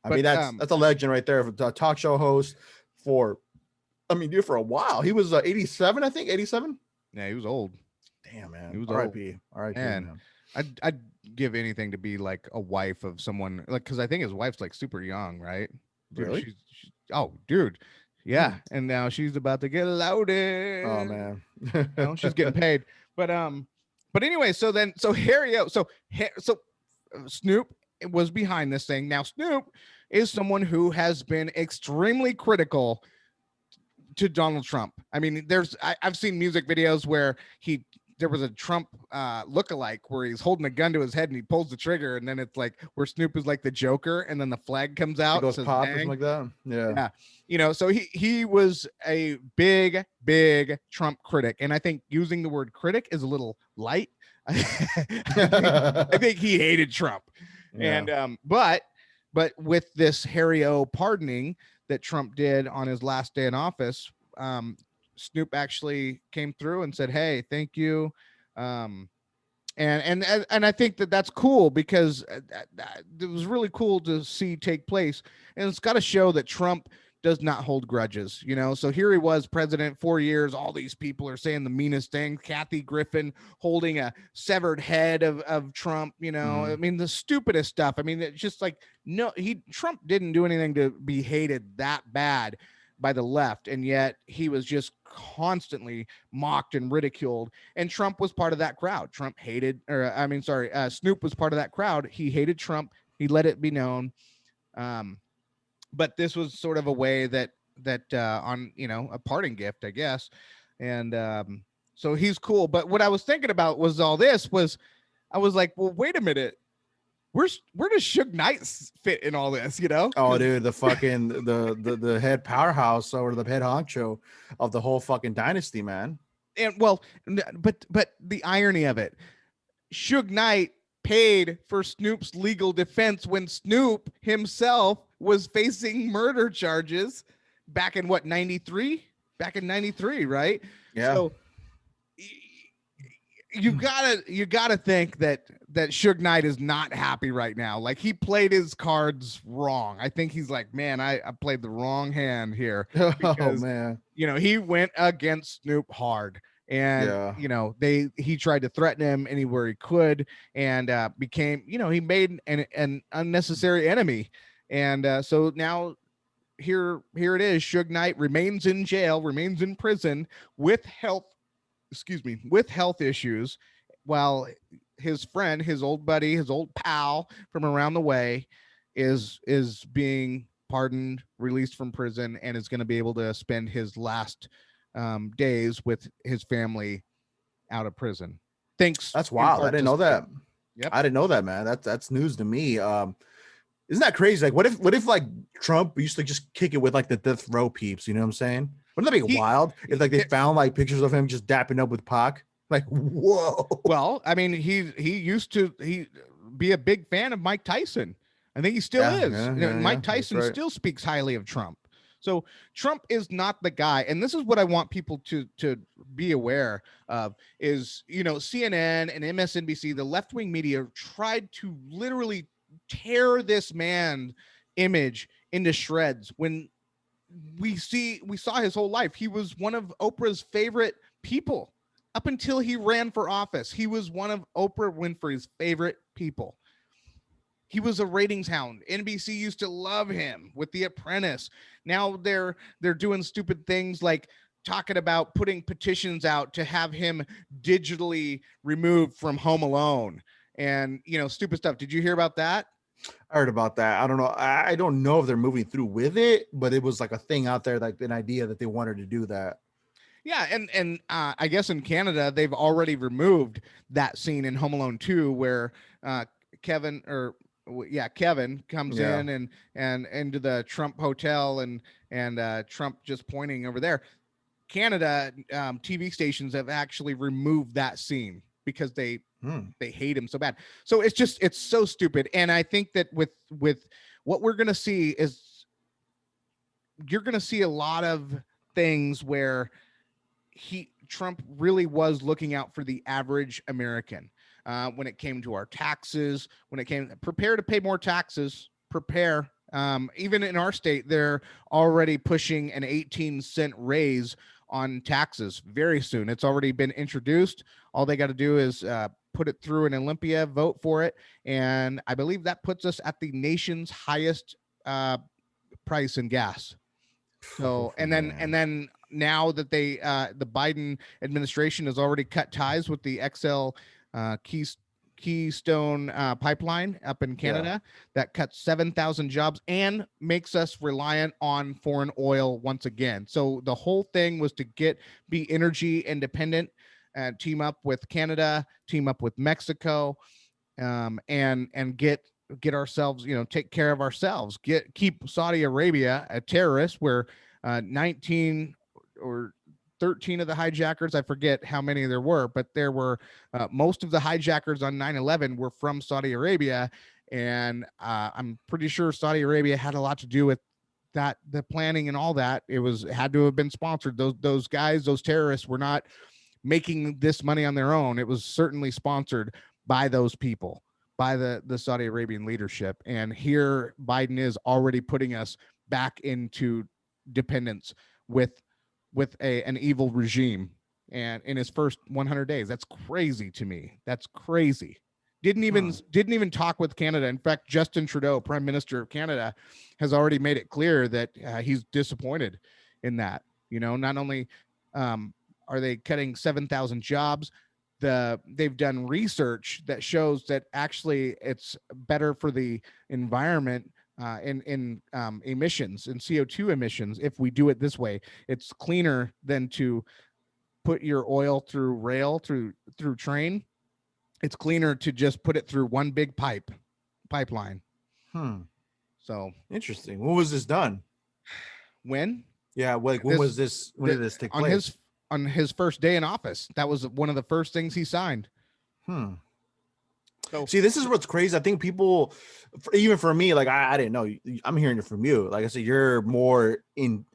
I mean, that's a legend right there. A talk show host for, I mean, dude, for a while. He was 87, I think. 87. Yeah, he was old. Damn, man. He was R.I.P. R.I.P. Man. I'd give anything to be like a wife of someone, like, because I think his wife's like super young, right? Dude, Really? Dude, Yeah, and now she's about to get loaded. Oh man. She's getting paid. But anyway, so Snoop was behind this thing. Now Snoop is someone who has been extremely critical to Donald Trump. I mean, I've seen music videos where there was a Trump lookalike where he's holding a gun to his head and he pulls the trigger, and then it's like where Snoop is like the Joker, and then the flag comes out. It goes says, pop "Bang." or something like that. Yeah. Yeah. So he was a big Trump critic, and I think using the word critic is a little light. I think he hated Trump. Yeah. And but with this Harry O pardoning that Trump did on his last day in office, Snoop actually came through and said, "Hey, thank you." And I think that's cool because it was really cool to see take place, and it's got to show that Trump does not hold grudges, So here he was, president, 4 years. All these people are saying the meanest things. Kathy Griffin holding a severed head of Trump, I mean, the stupidest stuff. I mean, it's just like, no, Trump didn't do anything to be hated that bad by the left, and yet he was just constantly mocked and ridiculed. And Trump was part of that crowd. Snoop was part of that crowd. He hated Trump. He let it be known. But this was sort of a way that on a parting gift, I guess. And so he's cool. But what I was thinking about was I was like, well, wait a minute. Where does Suge Knight fit in all this? Oh, dude, the fucking the head powerhouse or the head honcho of the whole fucking dynasty, man. And well, but the irony of it, Suge Knight paid for Snoop's legal defense when Snoop himself was facing murder charges back in 93? Back in 93, right? Yeah. So you gotta think that Suge Knight is not happy right now. Like, he played his cards wrong. I think he's like, man, I played the wrong hand here. Because, oh man. He went against Snoop hard. And he tried to threaten him anywhere he could, and became, he made an unnecessary enemy. And so now here it is. Suge Knight remains in jail, remains in prison with health issues, while his friend, his old buddy, his old pal from around the way is being pardoned, released from prison, and is going to be able to spend his last days with his family out of prison. Thanks. That's wild. I didn't know that. Yep. I didn't know that, man. That's news to me. Isn't that crazy? Like, what if like Trump used to just kick it with like the death row peeps? You know what I'm saying? Wouldn't that be wild if like they found like pictures of him just dapping up with Pac? Like, whoa. Well, I mean, he used to be a big fan of Mike Tyson. I think he still is. Mike Tyson still speaks highly of Trump. So Trump is not the guy. And this is what I want people to be aware of is, CNN and MSNBC, the left-wing media, tried to literally tear this man's image into shreds when we saw his whole life. He was one of Oprah's favorite people up until he ran for office. He was one of Oprah Winfrey's favorite people. He was a ratings hound. NBC used to love him with The Apprentice. Now they're doing stupid things like talking about putting petitions out to have him digitally removed from Home Alone and, stupid stuff. Did you hear about that? I heard about that. I don't know. I don't know if they're moving through with it, but it was like a thing out there, like an idea that they wanted to do that. Yeah, and I guess in Canada they've already removed that scene in Home Alone 2 where Kevin comes in and into the Trump hotel and Trump just pointing over there. Canada TV stations have actually removed that scene because they hate him so bad. So it's so stupid. And I think that with what we're gonna see is you're gonna see a lot of things where Trump really was looking out for the average American. When it came to our taxes, prepare to pay more taxes, even in our state, they're already pushing an 18-cent raise on taxes very soon. It's already been introduced. All they got to do is put it through an Olympia, vote for it. And I believe that puts us at the nation's highest price in gas. So, and then now that the Biden administration has already cut ties with the XL Keystone pipeline up in Canada, that cuts 7,000 jobs and makes us reliant on foreign oil once again. So the whole thing was to be energy independent, team up with Canada, team up with Mexico, and get ourselves, take care of ourselves, keep Saudi Arabia a terrorist, where 19 or 13 of the hijackers, I forget how many there were, but there were most of the hijackers on 9/11 were from Saudi Arabia, and I'm pretty sure Saudi Arabia had a lot to do with that, the planning and all that. It had to have been sponsored. Those guys, those terrorists, were not making this money on their own. It was certainly sponsored by those people, by the Saudi Arabian leadership. And here Biden is already putting us back into dependence with an evil regime, and in his first 100 days. That's crazy to me. That's crazy. Didn't even talk with Canada. In fact, Justin Trudeau, Prime Minister of Canada, has already made it clear that he's disappointed in that. Not only are they cutting 7,000 jobs, they've done research that shows that actually it's better for the environment in emissions and CO2 emissions if we do it this way. It's cleaner than to put your oil through rail, through train. It's cleaner to just put it through one big pipeline. So interesting. When was this done? When? Yeah, when was this? When did this take place? On his first day in office. That was one of the first things he signed. So, see, this is what's crazy. I think people, even for me, like I didn't know. I'm hearing it from you. Like I said, you're more in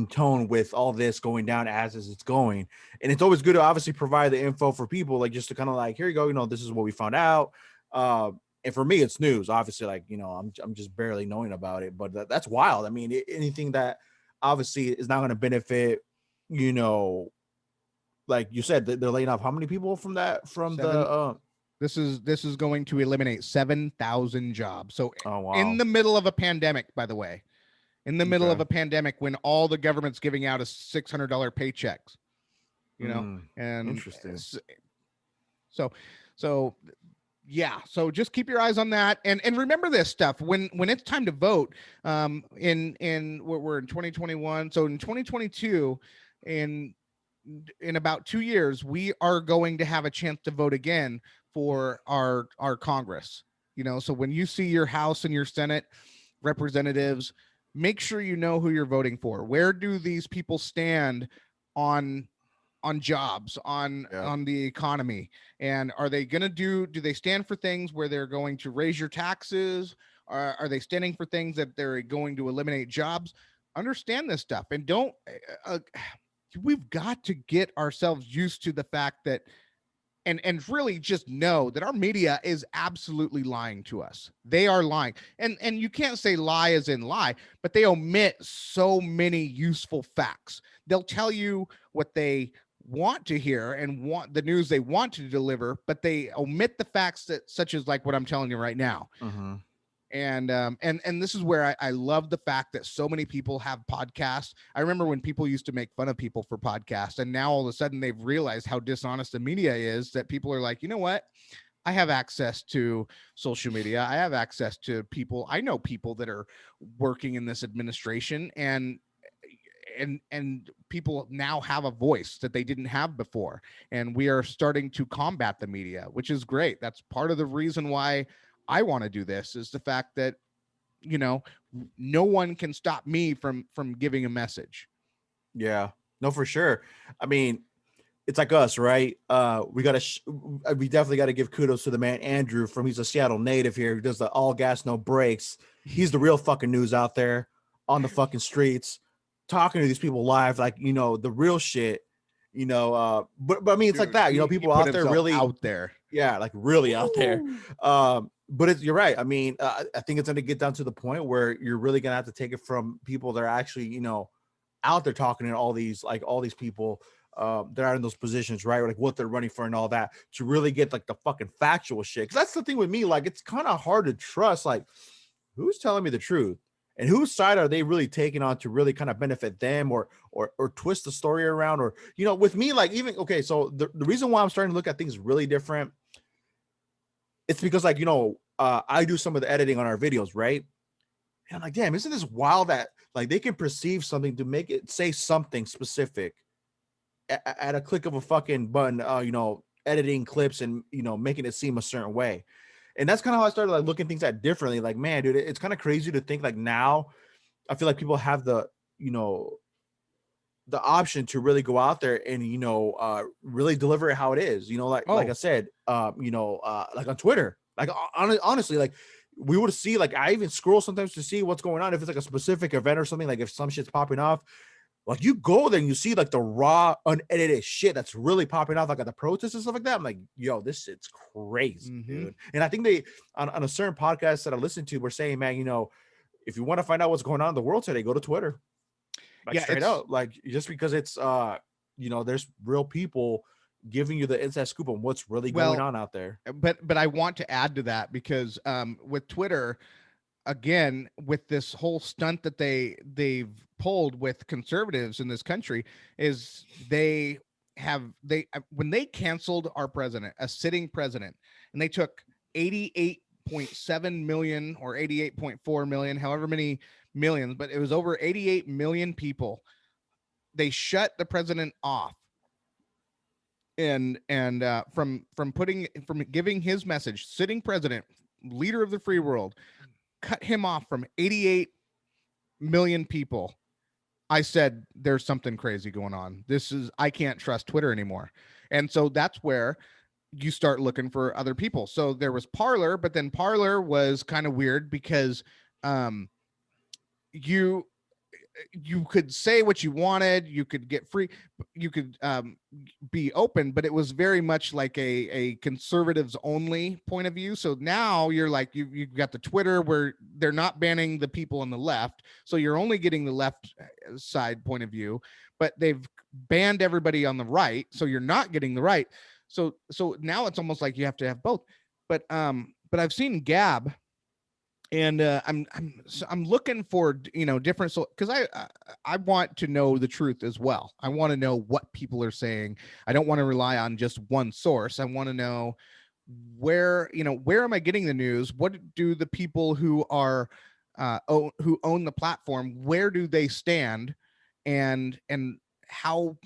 tone with all this going down as it's going, and it's always good to obviously provide the info for people, like just to kind of like, here you go, this is what we found out. And for me, it's news. Obviously, like I'm just barely knowing about it, but that's wild. I mean, anything that obviously is not going to benefit, like you said, they're laying off how many people from the. This is going to eliminate 7,000 jobs. So wow. In the middle of a pandemic, by the way, in the middle of a pandemic, when all the government's giving out is $600 paychecks, and interesting. So yeah. So just keep your eyes on that. And remember this stuff when it's time to vote, we're in 2021. So in 2022, in about 2 years, we are going to have a chance to vote again for our Congress. So when you see your House and your Senate representatives, make sure you know who you're voting for. Where do these people stand on jobs, on the economy? And are they going to do they stand for things where they're going to raise your taxes? Are they standing for things that they're going to eliminate jobs? Understand this stuff, and don't we've got to get ourselves used to the fact that and really just know that our media is absolutely lying to us. They are lying. And you can't say lie as in lie, but they omit so many useful facts. They'll tell you what they want to hear and want the news they want to deliver, but they omit the facts that, such as like what I'm telling you right now. And this is where I love the fact that so many people have podcasts. I remember when people used to make fun of people for podcasts, and now all of a sudden they've realized how dishonest the media is, that people are like, you know what? I have access to social media. I have access to people. I know people that are working in this administration, and people now have a voice that they didn't have before. And we are starting to combat the media, which is great. That's part of the reason why I want to do this, is the fact that, no one can stop me from giving a message. Yeah, no, for sure. I mean, it's like us, right? We definitely got to give kudos to the man, Andrew, he's a Seattle native here, who does the all gas, no brakes. He's the real fucking news out there on the fucking streets, talking to these people live, like, the real shit, but I mean, it's like that, people out there really out there. Yeah, like really out there. But you're right. I mean, I think it's going to get down to the point where you're really going to have to take it from people that are actually, out there talking to all these people that are in those positions, right? Or like what they're running for and all that, to really get like the fucking factual shit. Because that's the thing with me. Like, it's kind of hard to trust, like, who's telling me the truth. and whose side are they really taking on to really kind of benefit them, or twist the story around, or with me, like, even okay, so the reason why I'm starting to look at things really different, it's because, like, I do some of the editing on our videos, right? And I'm like, damn, isn't this wild that like they can perceive something to make it say something specific at a click of a fucking button, editing clips and making it seem a certain way. And that's kind of how I started like looking things at differently. Like, man, dude, it's kind of crazy to think like now I feel like people have the option to really go out there and really deliver it how it is. Like I said, like on Twitter, like honestly, like we would see, like I even scroll sometimes to see what's going on, if it's like a specific event or something, like if some shit's popping off. Like you go there and you see like the raw, unedited shit that's really popping off, like at the protests and stuff like that. I'm like, yo, this shit's crazy, dude. And I think they, on a certain podcast that I listened to, were saying, man, if you want to find out what's going on in the world today, go to Twitter. Like straight up, like just because it's, there's real people giving you the inside scoop on what's really going on out there. But I want to add to that because with Twitter, again, with this whole stunt that they've pulled with conservatives in this country, is when they canceled our president, a sitting president, and they took 88.7 million or 88.4 million, however many millions, but it was over 88 million people. They shut the president off. And from giving his message, sitting president, leader of the free world, cut him off from 88 million people. I said, there's something crazy going on. I can't trust Twitter anymore. And so that's where you start looking for other people. So there was Parler, but then Parler was kind of weird because you could say what you wanted, you could get free, you could be open, but it was very much like a conservatives only point of view. So now you're like, you've got the Twitter where they're not banning the people on the left, so you're only getting the left side point of view, but they've banned everybody on the right, so you're not getting the right. So now it's almost like you have to have both. But I've seen Gab, and I'm looking for different, so because I want to know the truth as well. I want to know what people are saying. I don't want to rely on just one source. I want to know where am I getting the news? What do the people who are who own the platform, where do they stand, and how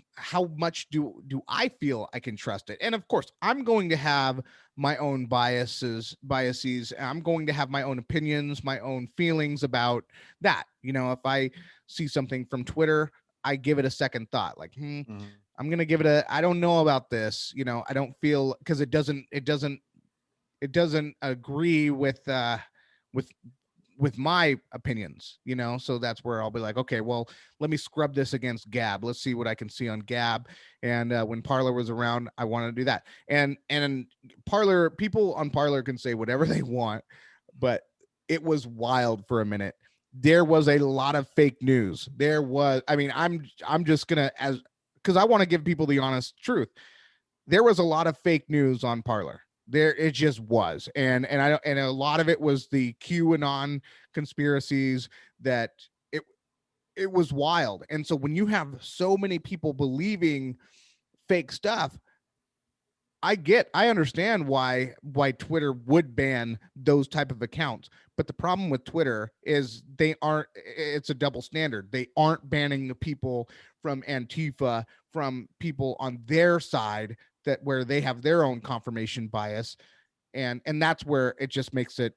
much do I feel I can trust it? And of course, I'm going to have my own biases. I'm going to have my own opinions, my own feelings about that. If I see something from Twitter, I give it a second thought, like, I'm going to give it I don't know about this. I don't feel, because it doesn't agree with my opinions, so that's where I'll be like, okay, well, let me scrub this against Gab. Let's see what I can see on Gab. And when Parler was around, I want to do that. And Parler, people on Parler can say whatever they want, but it was wild for a minute. There was a lot of fake news. I'm just gonna, because I want to give people the honest truth. There was a lot of fake news on Parler. There it just was, and a lot of it was the QAnon conspiracies, that it was wild. And so when you have so many people believing fake stuff, I understand why Twitter would ban those type of accounts. But the problem with Twitter is it's a double standard. They aren't banning the people from Antifa, from people on their side, that where they have their own confirmation bias. And that's where it just makes it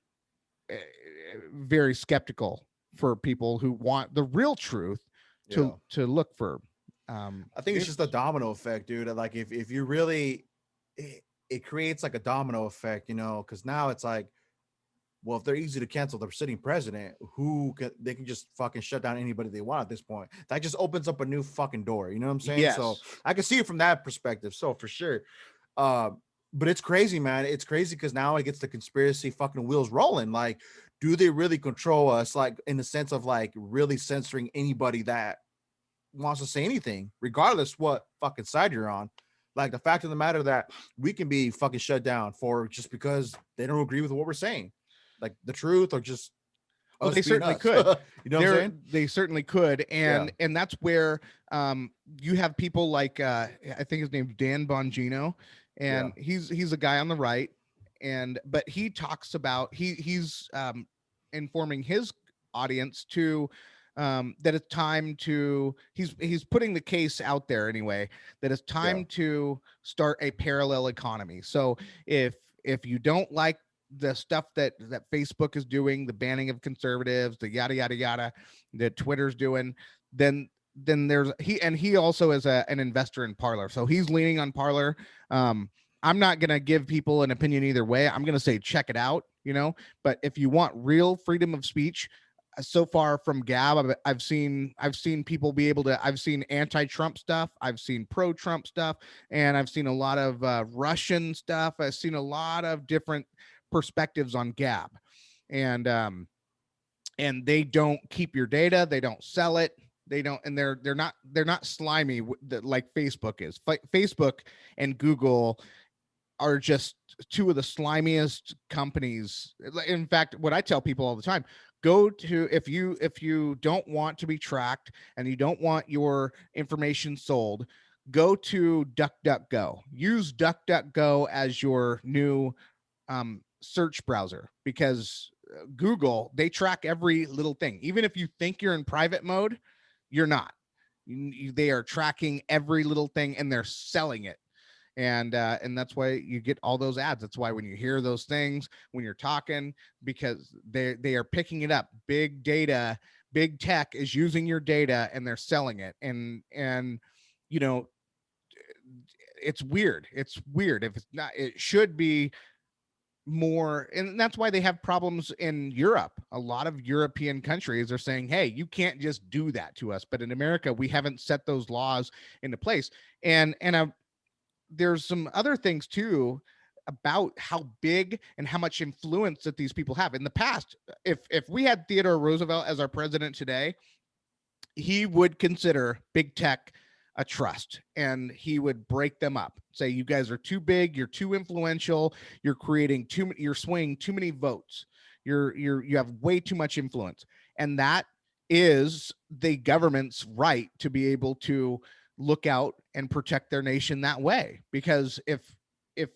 very skeptical for people who want the real truth to look for. I think it's just a domino effect, dude. Like if you really, it creates like a domino effect, because now it's like, well, if they're easy to cancel the sitting president, they can just fucking shut down anybody they want at this point. That just opens up a new fucking door. You know what I'm saying? Yes. So I can see it from that perspective. So for sure. But it's crazy, man. It's crazy because now it gets the conspiracy fucking wheels rolling. Like, do they really control us? Like, in the sense of like really censoring anybody that wants to say anything, regardless what fucking side you're on. Like, the fact of the matter that we can be fucking shut down for just because they don't agree with what we're saying, like the truth, or just Oh, us they being certainly us. could. You know what I'm saying? They certainly could, and that's where you have people like I think his name's Dan Bongino, and he's a guy on the right, but he talks about he's informing his audience to that it's time to he's putting the case out there anyway, that it's time to start a parallel economy. So if you don't like the stuff that Facebook is doing, the banning of conservatives, the yada yada yada, that Twitter's doing, then there's he also is an investor in Parler, so he's leaning on Parler. I'm not gonna give people an opinion either way. I'm gonna say check it out, But if you want real freedom of speech, so far from Gab, I've seen people be able to. I've seen anti-Trump stuff, I've seen pro-Trump stuff, and I've seen a lot of Russian stuff. I've seen a lot of different perspectives on Gab, and they don't keep your data, they don't sell it, they don't, and they're not slimy like Facebook is. Facebook and Google are just two of the slimiest companies. In fact, what I tell people all the time, go to, if you don't want to be tracked and you don't want your information sold, go to DuckDuckGo. Use DuckDuckGo as your new search browser, because Google, they track every little thing. Even if you think you're in private mode, you're not. They are tracking every little thing, and they're selling it. And that's why you get all those ads. That's why when you hear those things, when you're talking, because they are picking it up. Big data, big tech is using your data, and they're selling it. And it's weird. It's weird. If it's not, it should be more. And that's why they have problems in Europe. A lot of European countries are saying, hey, you can't just do that to us. But in America, we haven't set those laws into place. And there's some other things too about how big and how much influence that these people have. In the past, if we had Theodore Roosevelt as our president today, he would consider big tech a trust, and he would break them up, say, you guys are too big, you're too influential, you're creating you're swaying too many votes, you have way too much influence. And that is the government's right to be able to look out and protect their nation that way. Because if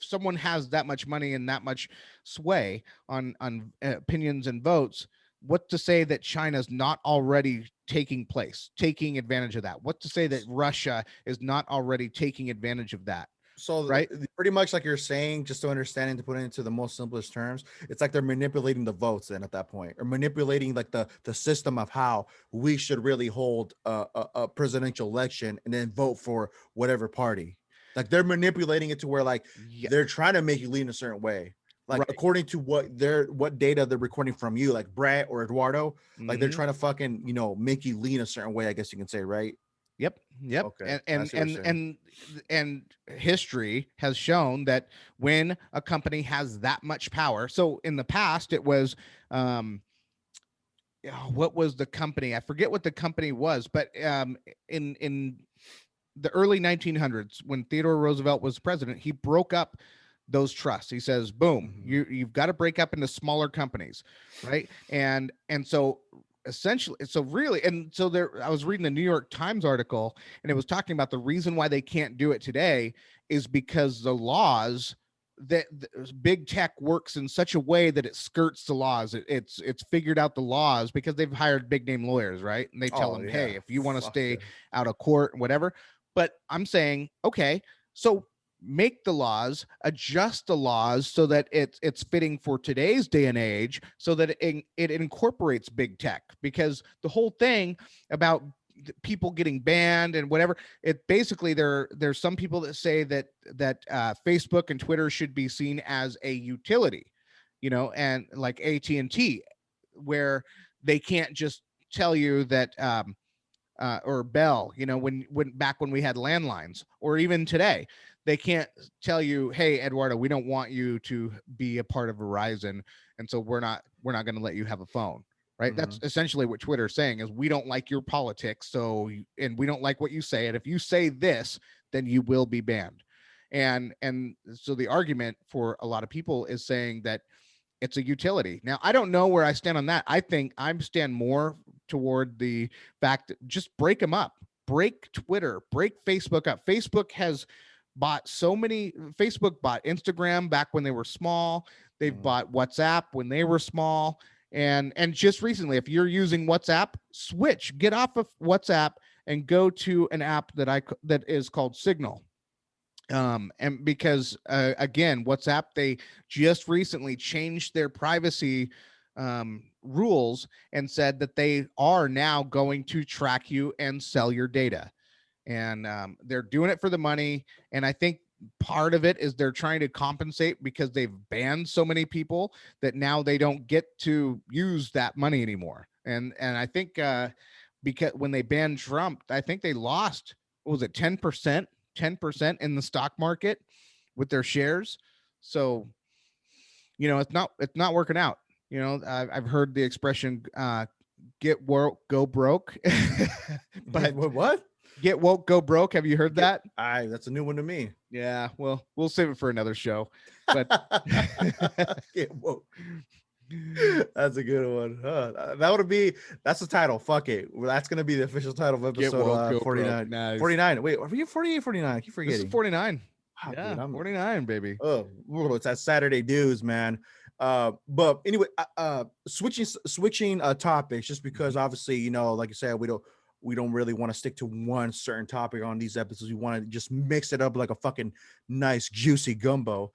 someone has that much money and that much sway on opinions and votes, what to say that China's not already taking advantage of that? What to say that Russia is not already taking advantage of that? So right, pretty much like you're saying, just to understand and to put it into the most simplest terms, it's like they're manipulating the votes then at that point, or manipulating like the system of how we should really hold a presidential election and then vote for whatever party. Like they're manipulating it to where like they're trying to make you lean a certain way, like according to what data they're recording from you, like Brett or Eduardo, like they're trying to fucking make you lean a certain way, I guess you can say, right? Yep. Okay. And history has shown that when a company has that much power, so in the past it was what was the company? I forget what the company was, but in the early 1900s, when Theodore Roosevelt was president, he broke up those trusts. He says, boom, you've got to break up into smaller companies, right? And so essentially, I was reading the New York Times article, and it was talking about the reason why they can't do it today is because the laws that big tech works in such a way that it skirts the laws. It's figured out the laws because they've hired big name lawyers, right? And they tell them, hey, if you want to stay out of court, whatever. But I'm saying, okay, so make the laws, adjust the laws so that it's fitting for today's day and age, so that it incorporates big tech. Because the whole thing about people getting banned and whatever, it basically there's some people that say that Facebook and Twitter should be seen as a utility, and like AT&T, where they can't just tell you that or Bell, when back when we had landlines, or even today, they can't tell you, hey, Eduardo, we don't want you to be a part of Verizon, and so we're not going to let you have a phone, right? That's essentially what Twitter's saying, is we don't like your politics, and we don't like what you say, and if you say this, then you will be banned. And so the argument for a lot of people is saying that it's a utility. Now, I don't know where I stand on that. I think I stand more toward the fact that just break them up, break Twitter, break Facebook up. Facebook bought Instagram back when they were small. They've bought WhatsApp when they were small. And just recently, if you're using WhatsApp, get off of WhatsApp and go to an app that is called Signal. And because again, WhatsApp, they just recently changed their privacy rules and said that they are now going to track you and sell your data. And they're doing it for the money. And I think part of it is they're trying to compensate because they've banned so many people that now they don't get to use that money anymore. And I think because when they banned Trump, I think they lost, what was it, 10% in the stock market with their shares. So, it's not working out. I've heard the expression, get woke, go broke. But what? Get woke, go broke. Have you heard that? That's a new one to me. Yeah. Well, we'll save it for another show, but get woke. That's a good one. That's the title. Fuck it. That's going to be the official title of episode 49. Nice. 49. Wait, are we 48, 49? I keep forgetting. This is 49. Wow, yeah, dude, 49, baby. Oh, it's that Saturday dues, man. But anyway, switching topics, just because obviously, like you said, we don't really want to stick to one certain topic on these episodes. We want to just mix it up like a fucking nice juicy gumbo.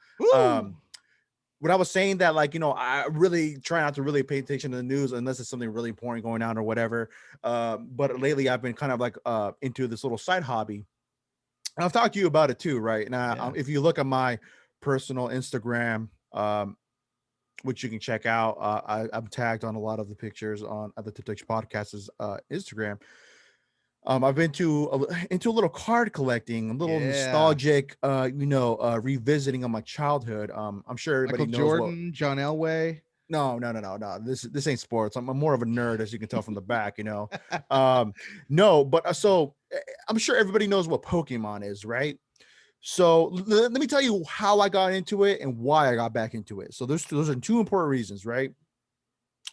What I was saying that, I really try not to really pay attention to the news unless it's something really important going on or whatever. But lately I've been kind of into this little side hobby. And I've talked to you about it too, right? Now, if you look at my personal Instagram, which you can check out, I'm tagged on a lot of the pictures on the TipTech Podcast's Instagram. I've been into a little card collecting, a little nostalgic, revisiting of my childhood. I'm sure everybody knows Jordan, John Elway. No. This ain't sports. I'm more of a nerd, as you can tell from the back. No, but so I'm sure everybody knows what Pokemon is, right? So let me tell you how I got into it and why I got back into it. So those are two important reasons, right?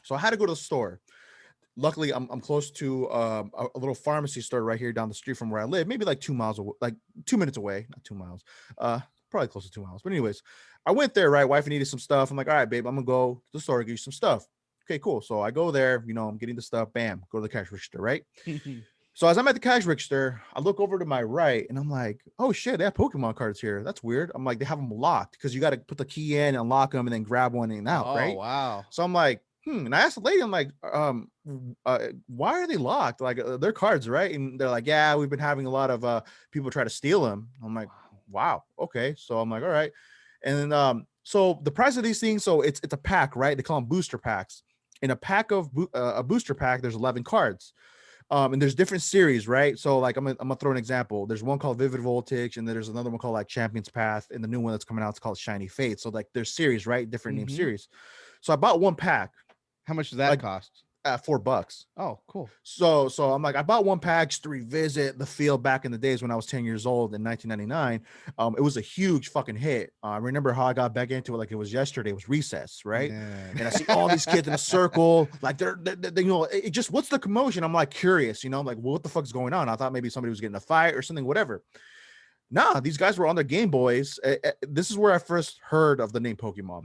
So I had to go to the store. Luckily, I'm close to a little pharmacy store right here down the street from where I live, maybe like 2 miles away, like 2 minutes away, not 2 miles, probably close to 2 miles. But anyways, I went there, right? Wife needed some stuff. I'm like, all right, babe, I'm gonna go to the store and get you some stuff. Okay, cool. So I go there, I'm getting the stuff, bam, go to the cash register, right? So as I'm at the cash register, I look over to my right and I'm like, oh shit, they have Pokemon cards here. That's weird. I'm like, they have them locked because you got to put the key in, unlock them, and then grab one and out, right? Wow. So I'm like, and I asked the lady, I'm like, why are they locked? Like, they're cards, right? And they're like, yeah, we've been having a lot of people try to steal them. I'm like, wow, okay. So I'm like, all right. And then so the price of these things, so it's a pack, right? They call them booster packs. In a pack of a booster pack, there's 11 cards. And there's different series, right? So like I'm gonna throw an example. There's one called Vivid Voltage, and then there's another one called like Champion's Path, and the new one that's coming out is called Shiny Fate. So like there's series, right? Different name series. So I bought one pack. How much does that cost? $4. Oh, cool. So I'm like, I bought one pack just to revisit the field back in the days when I was 10 years old in 1999. It was a huge fucking hit. I remember how I got back into it like it was yesterday. It was recess, right? Yeah. And I see all these kids in a circle, like they're it just, what's the commotion? I'm like curious, I'm like, well, what the fuck's going on? I thought maybe somebody was getting a fight or something, whatever. Nah, these guys were on their Game Boys. This is where I first heard of the name Pokemon.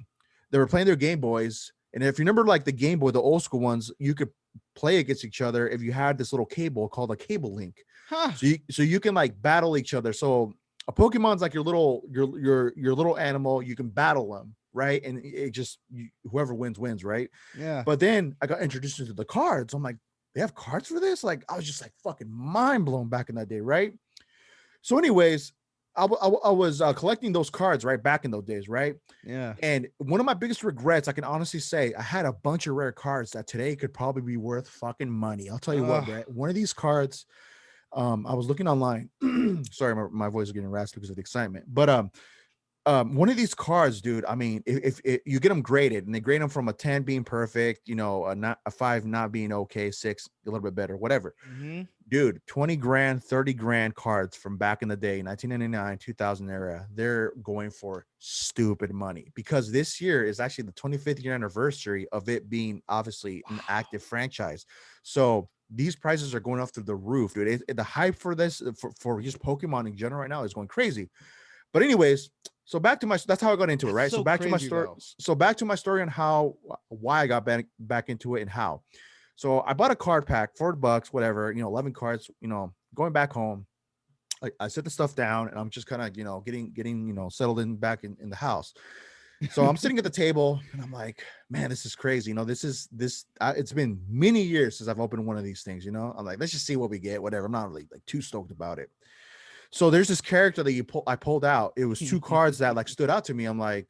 They were playing their Game Boys. And if you remember, like the Game Boy, the old school ones, you could play against each other if you had this little cable called a cable link. Huh. So you can like battle each other. So a Pokemon's like your little animal. You can battle them, right? And it just whoever wins, right? Yeah. But then I got introduced to the cards. I'm like, they have cards for this? Like I was just like fucking mind blown back in that day, right? So, anyways. I was collecting those cards right back in those days, right? Yeah. And one of my biggest regrets, I can honestly say, I had a bunch of rare cards that today could probably be worth fucking money. I'll tell you what, Brett. One of these cards, I was looking online. Sorry, my voice is getting raspy because of the excitement. But one of these cards, dude. I mean, if you get them graded, and they grade them from a 10 being perfect, not a 5 not being okay, 6 a little bit better, whatever. Dude, 20 grand, 30 grand cards from back in the day, 1999, 2000 era, they're going for stupid money because this year is actually the 25th year anniversary of it being obviously an active franchise. So these prices are going off through the roof, dude. The hype for this, for just Pokemon in general right now is going crazy. But anyways, so back to my, that's how I got into it, right? So So back to my crazy, story. though. So back to my story on why I got back into it and how. So I bought a card pack, $4, whatever, 11 cards, going back home. I set the stuff down and I'm just kind of, getting, settled in back in the house. So I'm sitting at the table and I'm like, man, this is crazy. It's been many years since I've opened one of these things, I'm like, let's just see what we get, whatever. I'm not really like too stoked about it. So there's this character that I pulled out. It was two cards that like stood out to me. I'm like,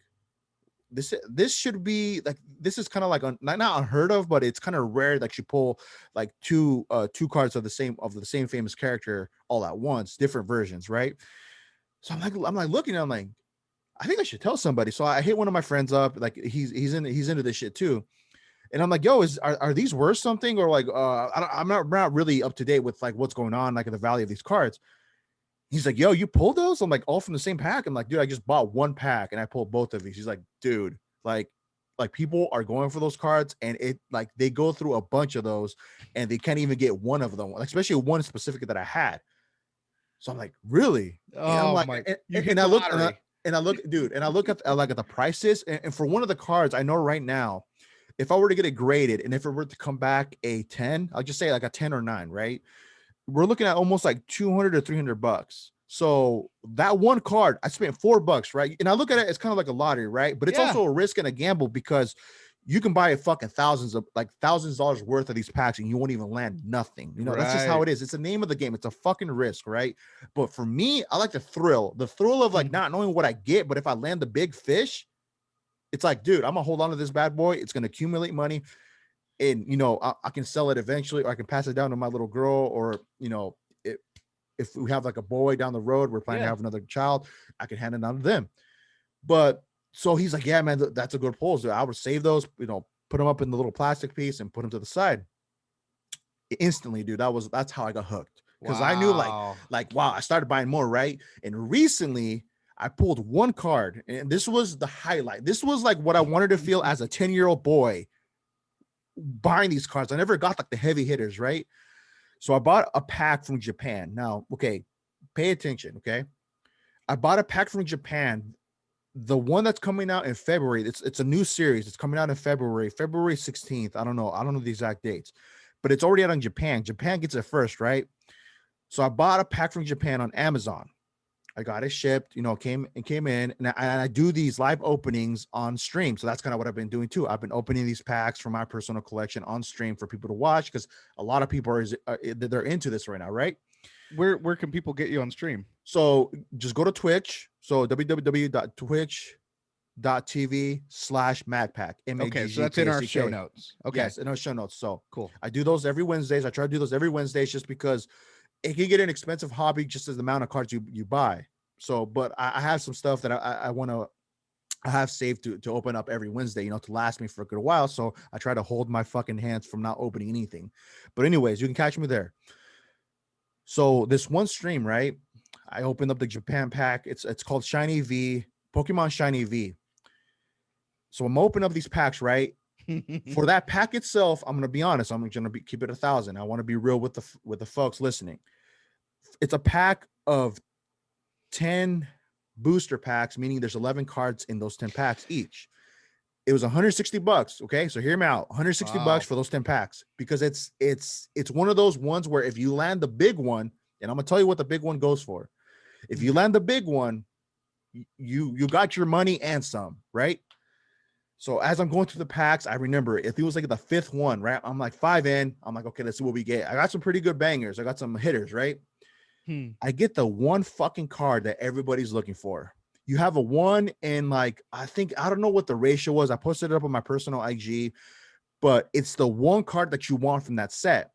this should be like, this is kind of like not unheard of, but it's kind of rare that you pull like two cards of the same famous character all at once, different versions, right? So I'm like looking at, I'm like, I think I should tell somebody. So I hit one of my friends up, like he's into this shit too. And I'm like, yo, are these worth something? Or like, I'm not really up to date with like what's going on, like the value of these cards. He's like, yo, you pulled those? I'm like, all from the same pack? I'm like, dude, I just bought one pack and I pulled both of these. He's like, dude, like people are going for those cards and it like they go through a bunch of those and they can't even get one of them, especially one specific that I had. So I'm like, really? And I'm like, and I look and I look, dude, and I look at like at the prices and for one of the cards, I know right now, if I were to get it graded and if it were to come back a 10, I'll just say like a 10 or 9, right? We're looking at almost like 200 to $300. So that one card, I spent $4, right? And I look at it, it's kind of like a lottery, right? But it's also a risk and a gamble because you can buy a fucking thousands of dollars worth of these packs and you won't even land nothing. That's just how it is. It's the name of the game. It's a fucking risk, right? But for me, I like the thrill of like not knowing what I get. But if I land the big fish, it's like, dude, I'm gonna hold on to this bad boy. It's gonna accumulate money. And I can sell it eventually, or I can pass it down to my little girl, or if we have like a boy down the road, we're planning to have another child, I can hand it down to them. But so he's like, yeah, man, that's a good pull. So I would save those, put them up in the little plastic piece and put them to the side. Instantly, dude, that's how I got hooked, because I knew like wow, I started buying more, right? And recently I pulled one card, and this was the highlight. This was like what I wanted to feel as a 10-year-old boy buying these cards. I never got like the heavy hitters, right? So I bought a pack from Japan. Now, okay, pay attention, okay? I bought a pack from Japan. The one that's coming out in February, it's a new series. It's coming out in February 16th. I don't know the exact dates, but it's already out in Japan. Japan gets it first, right? So I bought a pack from Japan on Amazon. I got it shipped, came in, and I do these live openings on stream. So that's kind of what I've been doing too. I've been opening these packs from my personal collection on stream for people to watch, because a lot of people they're into this right now, right? Where can people get you on stream? So just go to Twitch. So www.twitch.tv/magpack. Okay, so that's in our show notes. Okay, yes, in our show notes. So cool. I do those every Wednesdays. I try to do those every Wednesdays just because it can get an expensive hobby just as the amount of cards you buy. So, but I have some stuff that I want to have saved to open up every Wednesday, to last me for a good while. So I try to hold my fucking hands from not opening anything. But anyways, you can catch me there. So this one stream, right? I opened up the Japan pack. It's called Shiny V, Pokemon Shiny V. So I'm opening up these packs, right? For that pack itself, I'm gonna be honest. I'm gonna keep it 1,000. I want to be real with the folks listening. It's a pack of 10 booster packs, meaning there's 11 cards in those 10 packs each. It was $160. Okay, so hear me out. $160 for those 10 packs, because it's one of those ones where if you land the big one, and I'm gonna tell you what the big one goes for. If you land the big one, you got your money and some, right? So as I'm going through the packs, I remember if it was like the 5th one, right? I'm like 5 in. I'm like, okay, let's see what we get. I got some pretty good bangers. I got some hitters, right? I get the one fucking card that everybody's looking for. You have a 1 in like, I don't know what the ratio was. I posted it up on my personal IG, but it's the one card that you want from that set.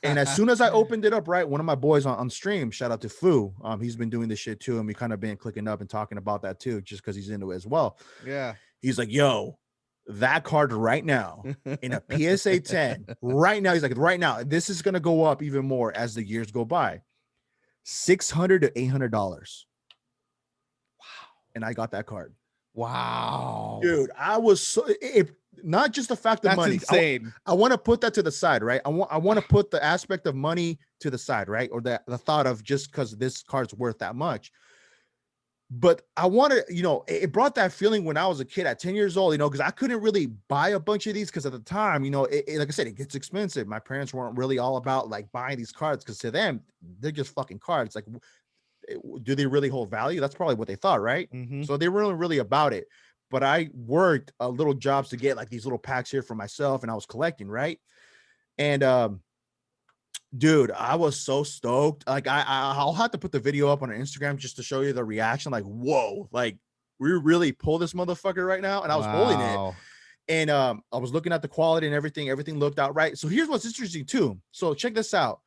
And as soon as I opened it up, right, one of my boys on stream, shout out to Fu, he's been doing this shit too, and we kind of been clicking up and talking about that too, just because he's into it as well. Yeah. He's like, yo, that card right now in a PSA 10 right now. He's like, right now, this is going to go up even more as the years go by. $600 to $800. Wow. And I got that card. Wow. Dude, I was so, not just the fact of That's money. insane. I want to put that to the side, right? I want to put the aspect of money to the side, right? Or the thought of just because this card's worth that much. But I wanted, it brought that feeling when I was a kid at 10 years old, because I couldn't really buy a bunch of these because at the time, like I said, it gets expensive. My parents weren't really all about like buying these cards because to them, they're just fucking cards. Like, do they really hold value? That's probably what they thought, right? Mhm. So they weren't really about it. But I worked little jobs to get like these little packs here for myself, and I was collecting, right? And dude, I was so stoked. Like I'll have to put the video up on our Instagram just to show you the reaction. Like, whoa, like we really pull this motherfucker right now. And I was holding it. Wow. And I was looking at the quality and everything. Everything looked out right. So here's what's interesting too. So check this out.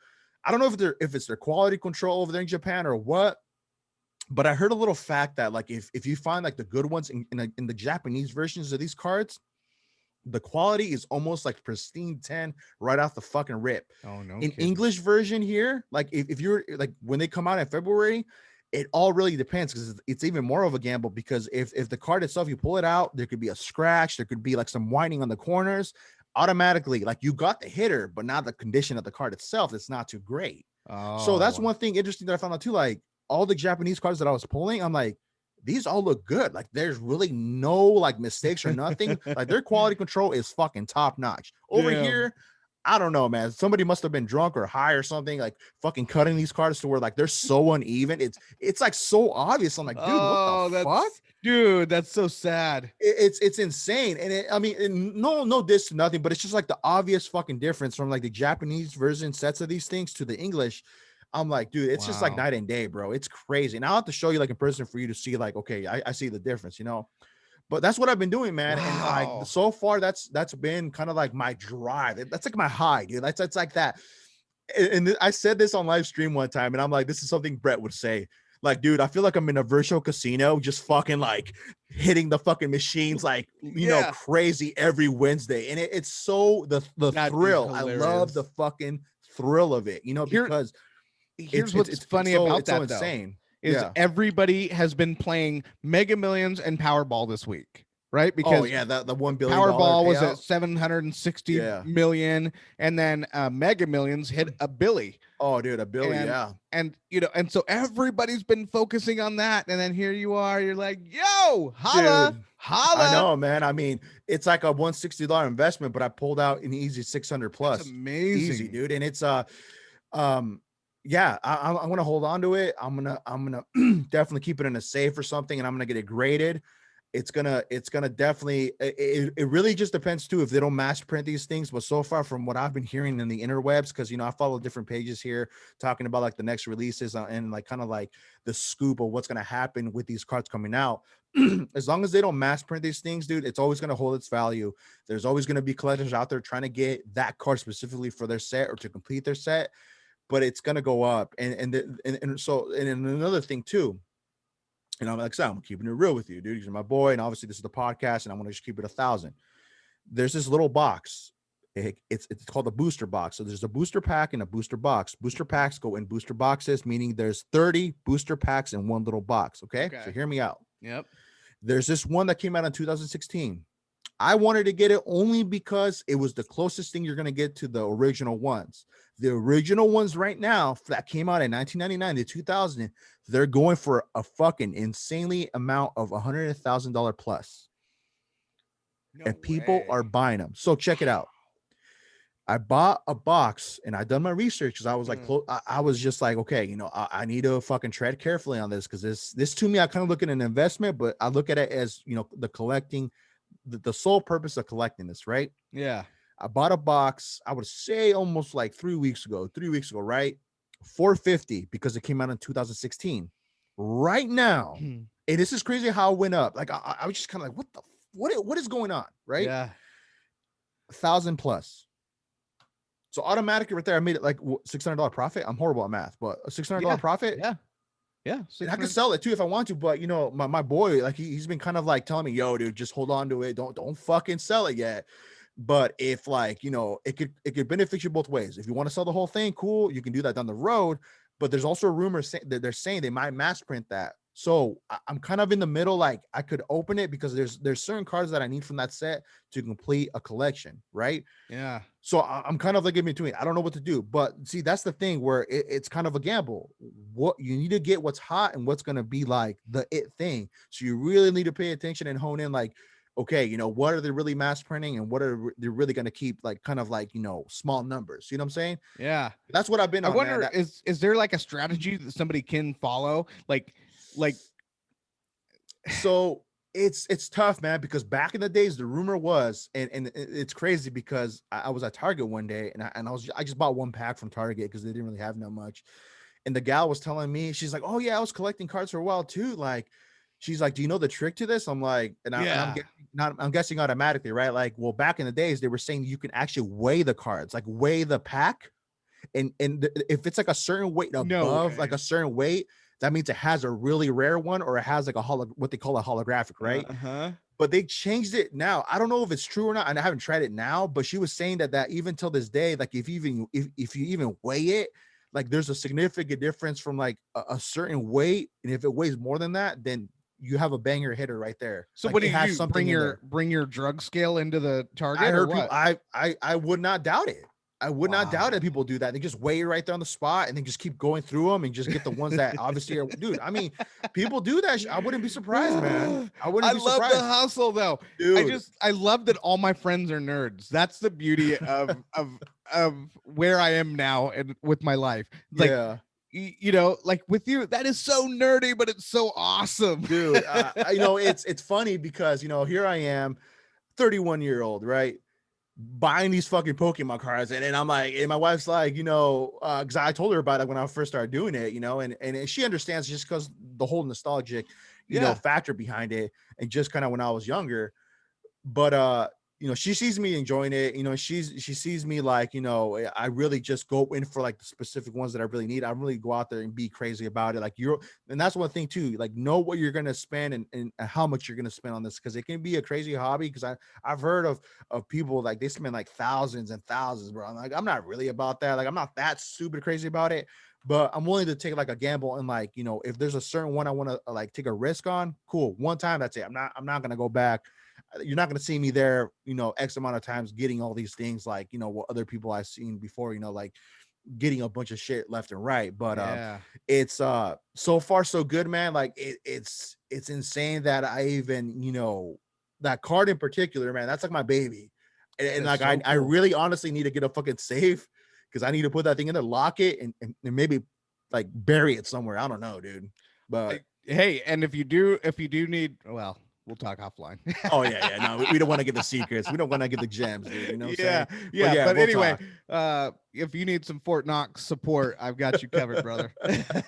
I don't know if it's their quality control over there in Japan or what, but I heard a little fact that like if you find like the good ones in the Japanese versions of these cards, the quality is almost like pristine 10 right off the fucking rip. Oh no. In kidding. English version here, like if you're like when they come out in February, it all really depends because it's even more of a gamble because if the card itself, you pull it out, there could be a scratch, there could be like some whining on the corners. Automatically, like you got the hitter, but not the condition of the card itself. It's not too great. So that's one thing interesting that I found out too. Like all the Japanese cards that I was pulling, I'm like, these all look good. Like there's really no like mistakes or nothing. Like their quality control is fucking top notch. Over here, I don't know, man. Somebody must have been drunk or high or something, like fucking cutting these cards to where like they're so uneven. It's like so obvious. I'm like, dude, what the fuck? Dude, that's so sad. It's insane. And I mean, no diss to nothing, but it's just like the obvious fucking difference from like the Japanese version sets of these things to the English. I'm like, dude, it's just like night and day, bro. It's crazy. And I'll have to show you like in person for you to see like, okay, I see the difference, but that's what I've been doing, man. And like so far, that's been kind of like my drive. That's like my high, dude. That's like that. And I said this on live stream one time, and I'm like, this is something Brett would say. Like, dude, I feel like I'm in a virtual casino, just fucking like hitting the fucking machines, like crazy every Wednesday. And it's so the thrill. I love the fucking thrill of it, because here's what's funny about that, so insane. Is everybody has been playing Mega Millions and Powerball this week, right? Because the $1 billion Powerball was payout. at 760 million, and then Mega Millions hit a billy. Oh, dude, a billy, and and so everybody's been focusing on that, and then here you are, you're like, yo, holla, dude, holla. I know, man. I mean, it's like a $160 investment, but I pulled out an easy 600 plus. That's amazing, easy, dude. And it's yeah, I'm gonna hold on to it. I'm gonna definitely keep it in a safe or something, and I'm gonna get it graded. It's gonna definitely. It really just depends too if they don't mass print these things. But so far, from what I've been hearing in the interwebs, because I follow different pages here talking about like the next releases and like kind of like the scoop of what's gonna happen with these cards coming out. As long as they don't mass print these things, dude, it's always gonna hold its value. There's always gonna be collectors out there trying to get that card specifically for their set or to complete their set. But it's gonna go up, and another thing too, and I'm like, so I'm keeping it real with you, dude. You're my boy, and obviously this is the podcast, and I want to just keep it 1,000. There's this little box. It's called a booster box. So there's a booster pack and a booster box. Booster packs go in booster boxes, meaning there's 30 booster packs in one little box. Okay, so hear me out. Yep. There's this one that came out in 2016. I wanted to get it only because it was the closest thing you're going to get to the original ones. The original ones right now that came out in 1999 to 2000, they're going for a fucking insanely amount of $100,000 plus. And people are buying them. So check it out. I bought a box and I done my research because I was like, I was just like, okay, I need to fucking tread carefully on this because this to me, I kind of look at an investment, but I look at it as, the collecting, the sole purpose of collecting this, right? Yeah. I bought a box, I would say almost like 3 weeks ago, right? $450 because it came out in 2016. Right now, and this is crazy how it went up. Like I was just kind of like, what is going on, right? Yeah. 1,000 plus. So automatically right there, I made it like $600 profit. I'm horrible at math, but a $600 profit. Yeah. Yeah, And I could 600. sell it too if I want to, but you know, my boy, like he's been kind of like telling me, yo, dude, just hold on to it. Don't fucking sell it yet. But if like, you know, it could benefit you both ways. If you want to sell the whole thing, cool, you can do that down the road. But there's also a rumor that they're saying they might mass print that. So I'm kind of in the middle. Like I could open it because there's certain cards that I need from that set to complete a collection, right? Yeah. So I'm kind of like in between. I don't know what to do, but see, that's the thing where it's kind of a gamble. What you need to get what's hot and what's going to be like the it thing. So you really need to pay attention and hone in like, okay, you know, what are they really mass printing and what are they really going to keep like kind of like, you know, small numbers. You know what I'm saying? Yeah. That's what I've been I on, man. wonder, is there like a strategy that somebody can follow? Like So it's tough, man, because back in the days the rumor was, and it's crazy because I was at Target one day and I just bought one pack from Target because they didn't really have that much, and the gal was telling me, she's like, oh yeah, I was collecting cards for a while too, like she's like, do you know the trick to this? I'm like, yeah. I'm guessing automatically, right? Like, well, back in the days they were saying you can actually weigh the cards, like weigh the pack, and if it's like a certain weight No above like way. a certain weight, that means it has a really rare one or it has like what they call a holographic, right? Uh-huh. But they changed it now. I don't know if it's true or not, and I haven't tried it now, but she was saying that even till this day, like if you even weigh it, like there's a significant difference from like a certain weight, and if it weighs more than that, then you have a banger hitter right there. So Like what do it you has do? something in there. Bring your drug scale into the I Target or heard people. what? I would not doubt it. I would not doubt Wow. it. People do that. They just weigh it right there on the spot and then just keep going through them and just get the ones that obviously are. Dude, I mean, people do that. I wouldn't be surprised, man. I wouldn't I be love the surprised, hustle though. dude. I love that all my friends are nerds. That's the beauty of where I am now and with my life. Like Yeah, you know, like with you, that is so nerdy, but it's so awesome. dude. You know, it's funny because you know here I am, 31-year-old, right? Buying these fucking Pokemon cards, and I'm like, and my wife's like, you know, because I told her about it when I first started doing it, you know, and she understands just because the whole nostalgic, you know, Yeah. factor behind it, and just kind of when I was younger. But you know, she sees me enjoying it, you know, she sees me like, you know, I really just go in for like the specific ones that I really need. I really go out there and be crazy about it, like and that's one thing too, like know what you're gonna spend and how much you're gonna spend on this, because it can be a crazy hobby, because I've heard of people like they spend like thousands and thousands, bro. I'm like, I'm not really about that, like I'm not that stupid crazy about it, but I'm willing to take like a gamble, and like, you know, if there's a certain one I want to like take a risk on, cool, one time, that's it. I'm not gonna go back. You're not going to see me there, you know, X amount of times getting all these things, like, you know, what other people I've seen before, you know, like getting a bunch of shit left and right. But Yeah. it's so far so good, man. Like it's insane that I even, you know, that card in particular, man, that's like my baby. That And is like so I cool. really honestly need to get a fucking safe, because I need to put that thing in there, lock it, and maybe like bury it somewhere. I don't know, dude. But Hey, and if you do need, well, we'll talk offline. oh yeah, no, we don't want to get the secrets. We don't want to get the gems, dude. You know what I'm Yeah, saying? But yeah, but we'll anyway, talk. if you need some Fort Knox support, I've got you covered, brother.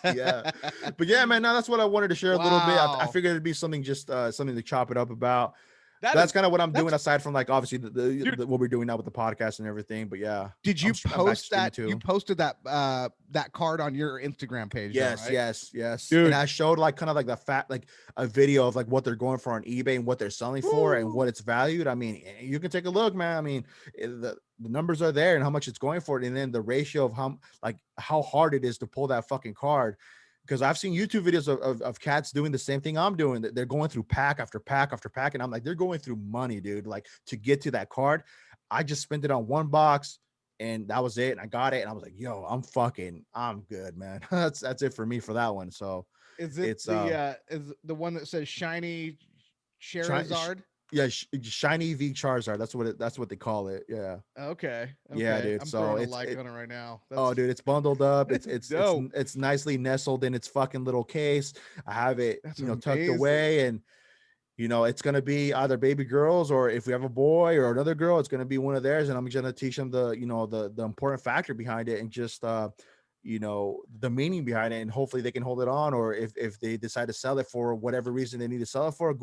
Yeah, but yeah, man. Now that's what I wanted to share a little bit. I Wow. figured it'd be something just something to chop it up about. That That's is kind of what I'm doing that's aside from like obviously dude, what we're doing now with the podcast and everything. But yeah, did you I'm back to post streaming that? You too. posted that card on your Instagram page though, Yes, right? yes, yes. And Dude. I showed like kind of like like a video of like what they're going for on eBay and what they're selling for and Woo. what it's valued. I mean, you can take a look, man. I mean, the numbers are there and how much it's going for, and then the ratio of how hard it is to pull that fucking card. Because I've seen YouTube videos of cats doing the same thing I'm doing. They're going through pack after pack after pack, and I'm like, they're going through money, dude. Like to get to that card, I just spent it on one box and that was it. And I got it, and I was like, "Yo, I'm good, man." That's it for me for that one. So Is it it's is the one that says shiny Shiny, Charizard? yeah, shiny V Charizard. That's what they call it. Yeah, Okay. yeah, Okay. dude. I'm So throwing a like on it right now. oh, That's dude, it's bundled up. dope. It's nicely nestled in its fucking little case. I have it, That's you know, tucked amazing. away, and you know, it's gonna be either baby girls, or if we have a boy or another girl, it's gonna be one of theirs, and I'm gonna teach them the, you know, the important factor behind it, and just you know, the meaning behind it, and hopefully they can hold it on, or if they decide to sell it for whatever reason they need to sell it for,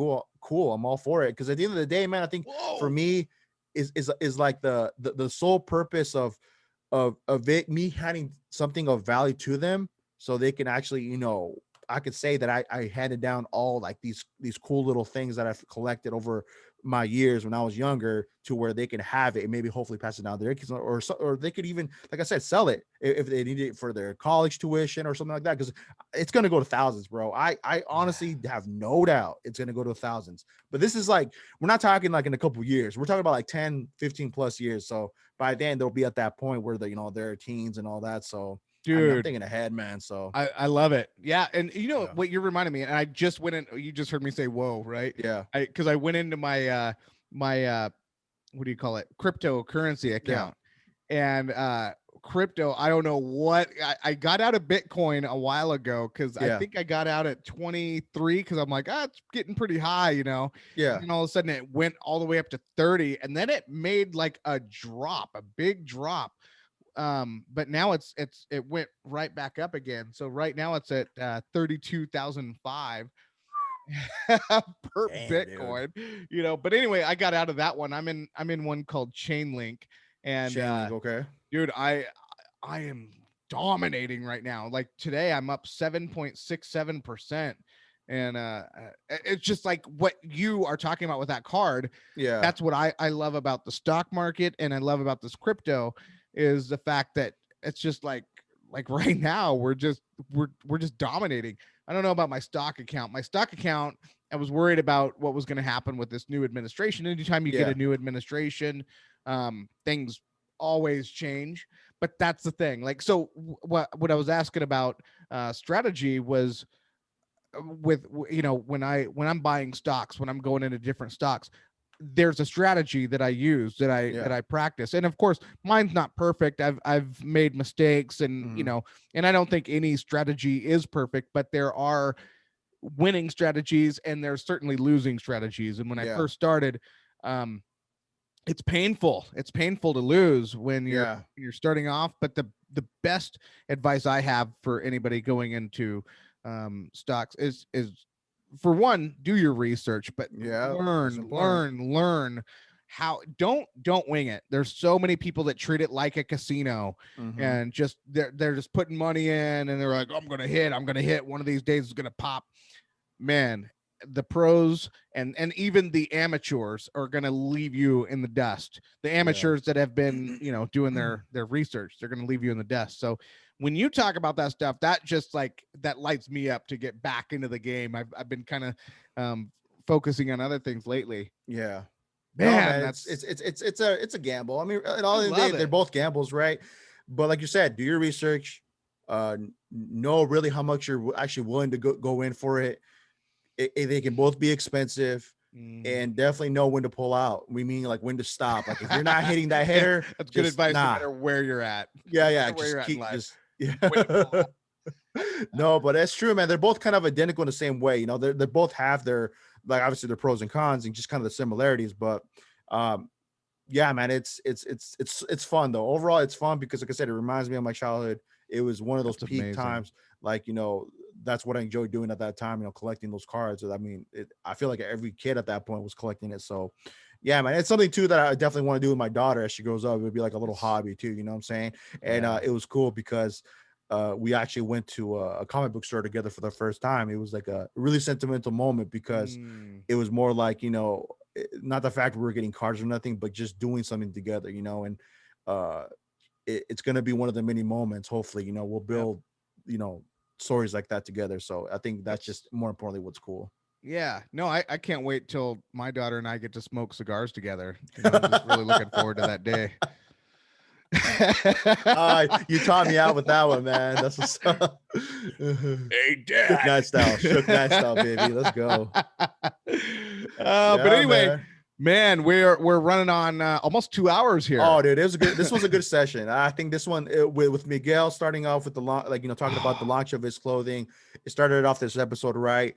cool, I'm all for it. Because at the end of the day, man, I think for Whoa. me is like the sole purpose of it, me having something of value to them, so they can actually, you know, I could say that I handed down all like these cool little things that I've collected over my years when I was younger to where they can have it and maybe hopefully pass it down to their kids, or they could even, like I said, sell it if they need it for their college tuition or something like that, because it's going to go to thousands, bro. I honestly have no doubt it's going to go to thousands. But this is like, we're not talking like in a couple years, we're talking about like 10, 15 plus years. So by then they'll be at that point where they're teens and all that. So I mean, I'm Dude, thinking ahead, man. So I love it. Yeah. And you know yeah. what you're reminding me, and I just went in, you just heard me say, whoa, right? Yeah. Because I went into my, what do you call it? Cryptocurrency account. And crypto, I don't know what, I got out of Bitcoin a while ago because I think I got out at 23 because I'm like, it's getting pretty high, you know? Yeah. And then all of a sudden it went all the way up to 30, and then it made like a big drop. But now it went right back up again. So right now it's at 32,005 per Bitcoin, dude. You know. But anyway, I got out of that one. I'm in one called Chainlink, and okay, dude, I am dominating right now. Like today, I'm up 7.67%. And it's just like what you are talking about with that card. Yeah, that's what I love about the stock market, and I love about this crypto is the fact that it's just like right now we're just dominating. I don't know about my stock account. My stock account, I was worried about what was going to happen with this new administration. Anytime you get a new administration, things always change. But that's the thing. Like, so what I was asking about strategy was with, you know, when I'm buying stocks, when I'm going into different stocks, there's a strategy that I use, that I practice. And of course, mine's not perfect. I've made mistakes, and you know, and I don't think any strategy is perfect, but there are winning strategies and there's certainly losing strategies. And when I first started, it's painful. It's painful to lose when you're starting off. But the best advice I have for anybody going into stocks is for one, do your research, but learn how. Don't wing it. There's so many people that treat it like a casino, and just they're just putting money in, and they're like, I'm gonna hit one of these days, is gonna pop. Man, the pros and even the amateurs are going to leave you in the dust. The amateurs that have been, you know, doing their research, they're going to leave you in the dust. So when you talk about that stuff, that just like, that lights me up to get back into the game. I've been kind of focusing on other things lately. Yeah, man, it's a gamble. I mean, at all the day, they're both gambles, right? But like you said, do your research, know really how much you're actually willing to go in for it. They can both be expensive, and definitely know when to pull out. We mean like when to stop. Like if you're not hitting that hitter, that's good advice. No matter where you're at. No, but that's true, man. They're both kind of identical in the same way. You know, they both have their, like, obviously their pros and cons and just kind of the similarities. But yeah, man, it's fun though. Overall, it's fun because, like I said, it reminds me of my childhood. It was one of those peak times. Like, you know, that's what I enjoyed doing at that time, you know, collecting those cards. I mean, I feel like every kid at that point was collecting it. So yeah, man, it's something too that I definitely want to do with my daughter as she grows up. It would be like a little hobby too, you know what I'm saying? And it was cool because we actually went to a comic book store together for the first time. It was like a really sentimental moment because it was more like, you know, not the fact we were getting cards or nothing, but just doing something together, you know. And it's going to be one of the many moments. Hopefully, you know, we'll build, you know, stories like that together. So I think that's just more importantly what's cool. Yeah, no, I can't wait till my daughter and I get to smoke cigars together. You know, I'm just really looking forward to that day. You taught me out with that one, man. That's what's up. Hey, Dad. Shook Knight style, baby. Let's go. But anyway, man, we're running on almost 2 hours here. Oh, dude, this was a good session. I think this one with Miguel starting off with the like, you know, talking about the launch of his clothing. It started off this episode right.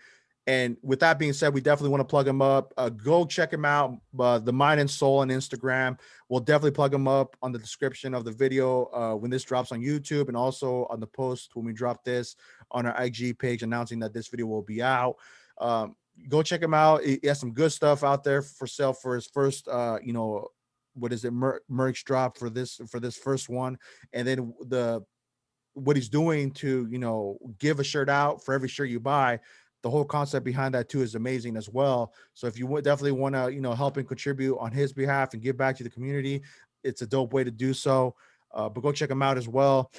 And with that being said, we definitely want to plug him up. Go check him out. The Mind and Soul on Instagram. We'll definitely plug him up on the description of the video when this drops on YouTube, and also on the post when we drop this on our IG page announcing that this video will be out. Go check him out. He has some good stuff out there for sale for his first, you know, what is it, merch drop for this first one. And then what he's doing to, you know, give a shirt out for every shirt you buy. The whole concept behind that too is amazing as well. So if you would definitely want to, you know, help and contribute on his behalf and give back to the community, it's a dope way to do so. But go check him out as well.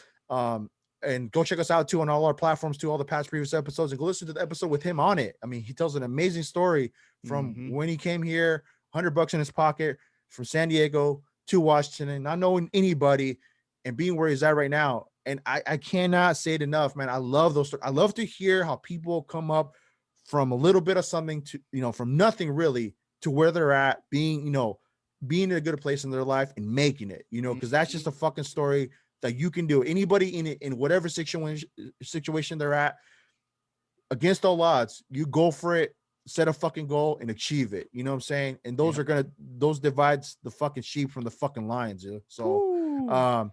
And go check us out too on all our platforms too, all the past previous episodes, and go listen to the episode with him on it. I mean, he tells an amazing story from when he came here, $100 in his pocket, from San Diego to Washington, not knowing anybody and being where he's at right now. And I cannot say it enough, man. I love those. I love to hear how people come up from a little bit of something to, you know, from nothing really to where they're at, being, you know, being in a good place in their life and making it, you know, because that's just a fucking story that you can do. Anybody in whatever situation they're at, against all odds, you go for it, set a fucking goal and achieve it. You know what I'm saying? And those are those divides the fucking sheep from the fucking lions. Dude. So,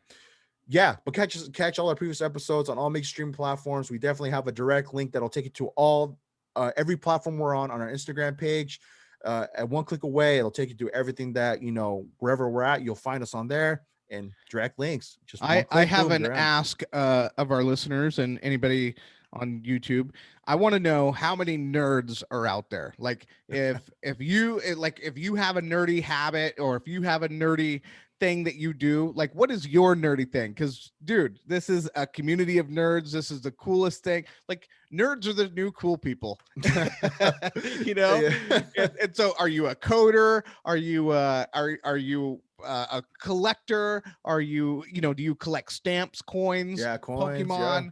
yeah, but catch all our previous episodes on all major streaming platforms. We definitely have a direct link that'll take you to all every platform we're on our Instagram page. At one click away, it'll take you to everything that, you know, wherever we're at, you'll find us on there, and direct links. Just I have an ask of our listeners and anybody on YouTube. I want to know how many nerds are out there. Like if you have a nerdy habit, or if you have a nerdy thing that you do, like what is your nerdy thing? Because dude, this is a community of nerds. This is the coolest thing. Like nerds are the new cool people. You know. And so are you a coder? Are you a collector? Are you, you know, do you collect stamps, coins, coins, Pokemon,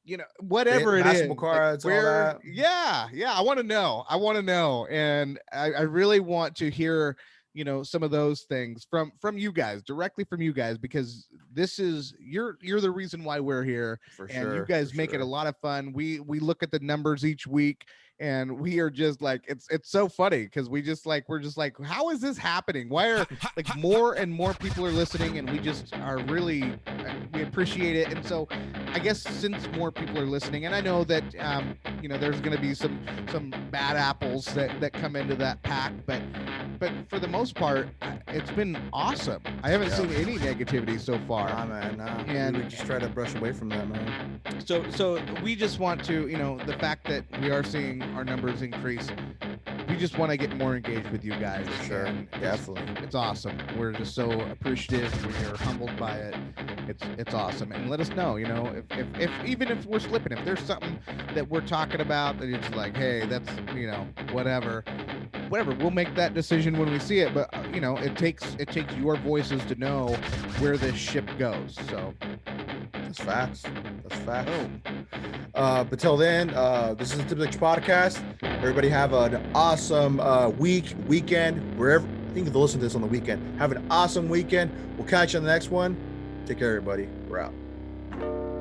you know, whatever it is, cards, like where, all that. Yeah, I want to know, and I really want to hear, you know, some of those things from you guys, directly from you guys, because this is you're the reason why we're here. For and sure, you guys make it a lot of fun. We look at the numbers each week, and we are just like, it's so funny because we're just like, how is this happening? Why are like more and more people are listening, and we just are really, we appreciate it. And so I guess since more people are listening, and I know that you know, there's going to be some bad apples that come into that pack, but for the most part, it's been awesome. I haven't seen any negativity so far. Nah, man, nah. And we just try to brush away from that, man. So we just want to, you know, the fact that we are seeing our numbers increase, we just want to get more engaged with you guys. For sure, definitely. It's awesome. We're just so appreciative. We're humbled by it. It's awesome. And let us know, you know, if even if we're slipping, if there's something that we're talking about that it's like, hey, that's, you know, whatever, we'll make that decision when we see it. But you know, it takes your voices to know where this ship goes. So that's facts. But till then, this is the Typical Podcast. Everybody have an awesome weekend, wherever. I think you'll listen to this on the weekend. Have an awesome weekend. We'll catch you on the next one. Take care, everybody. We're out.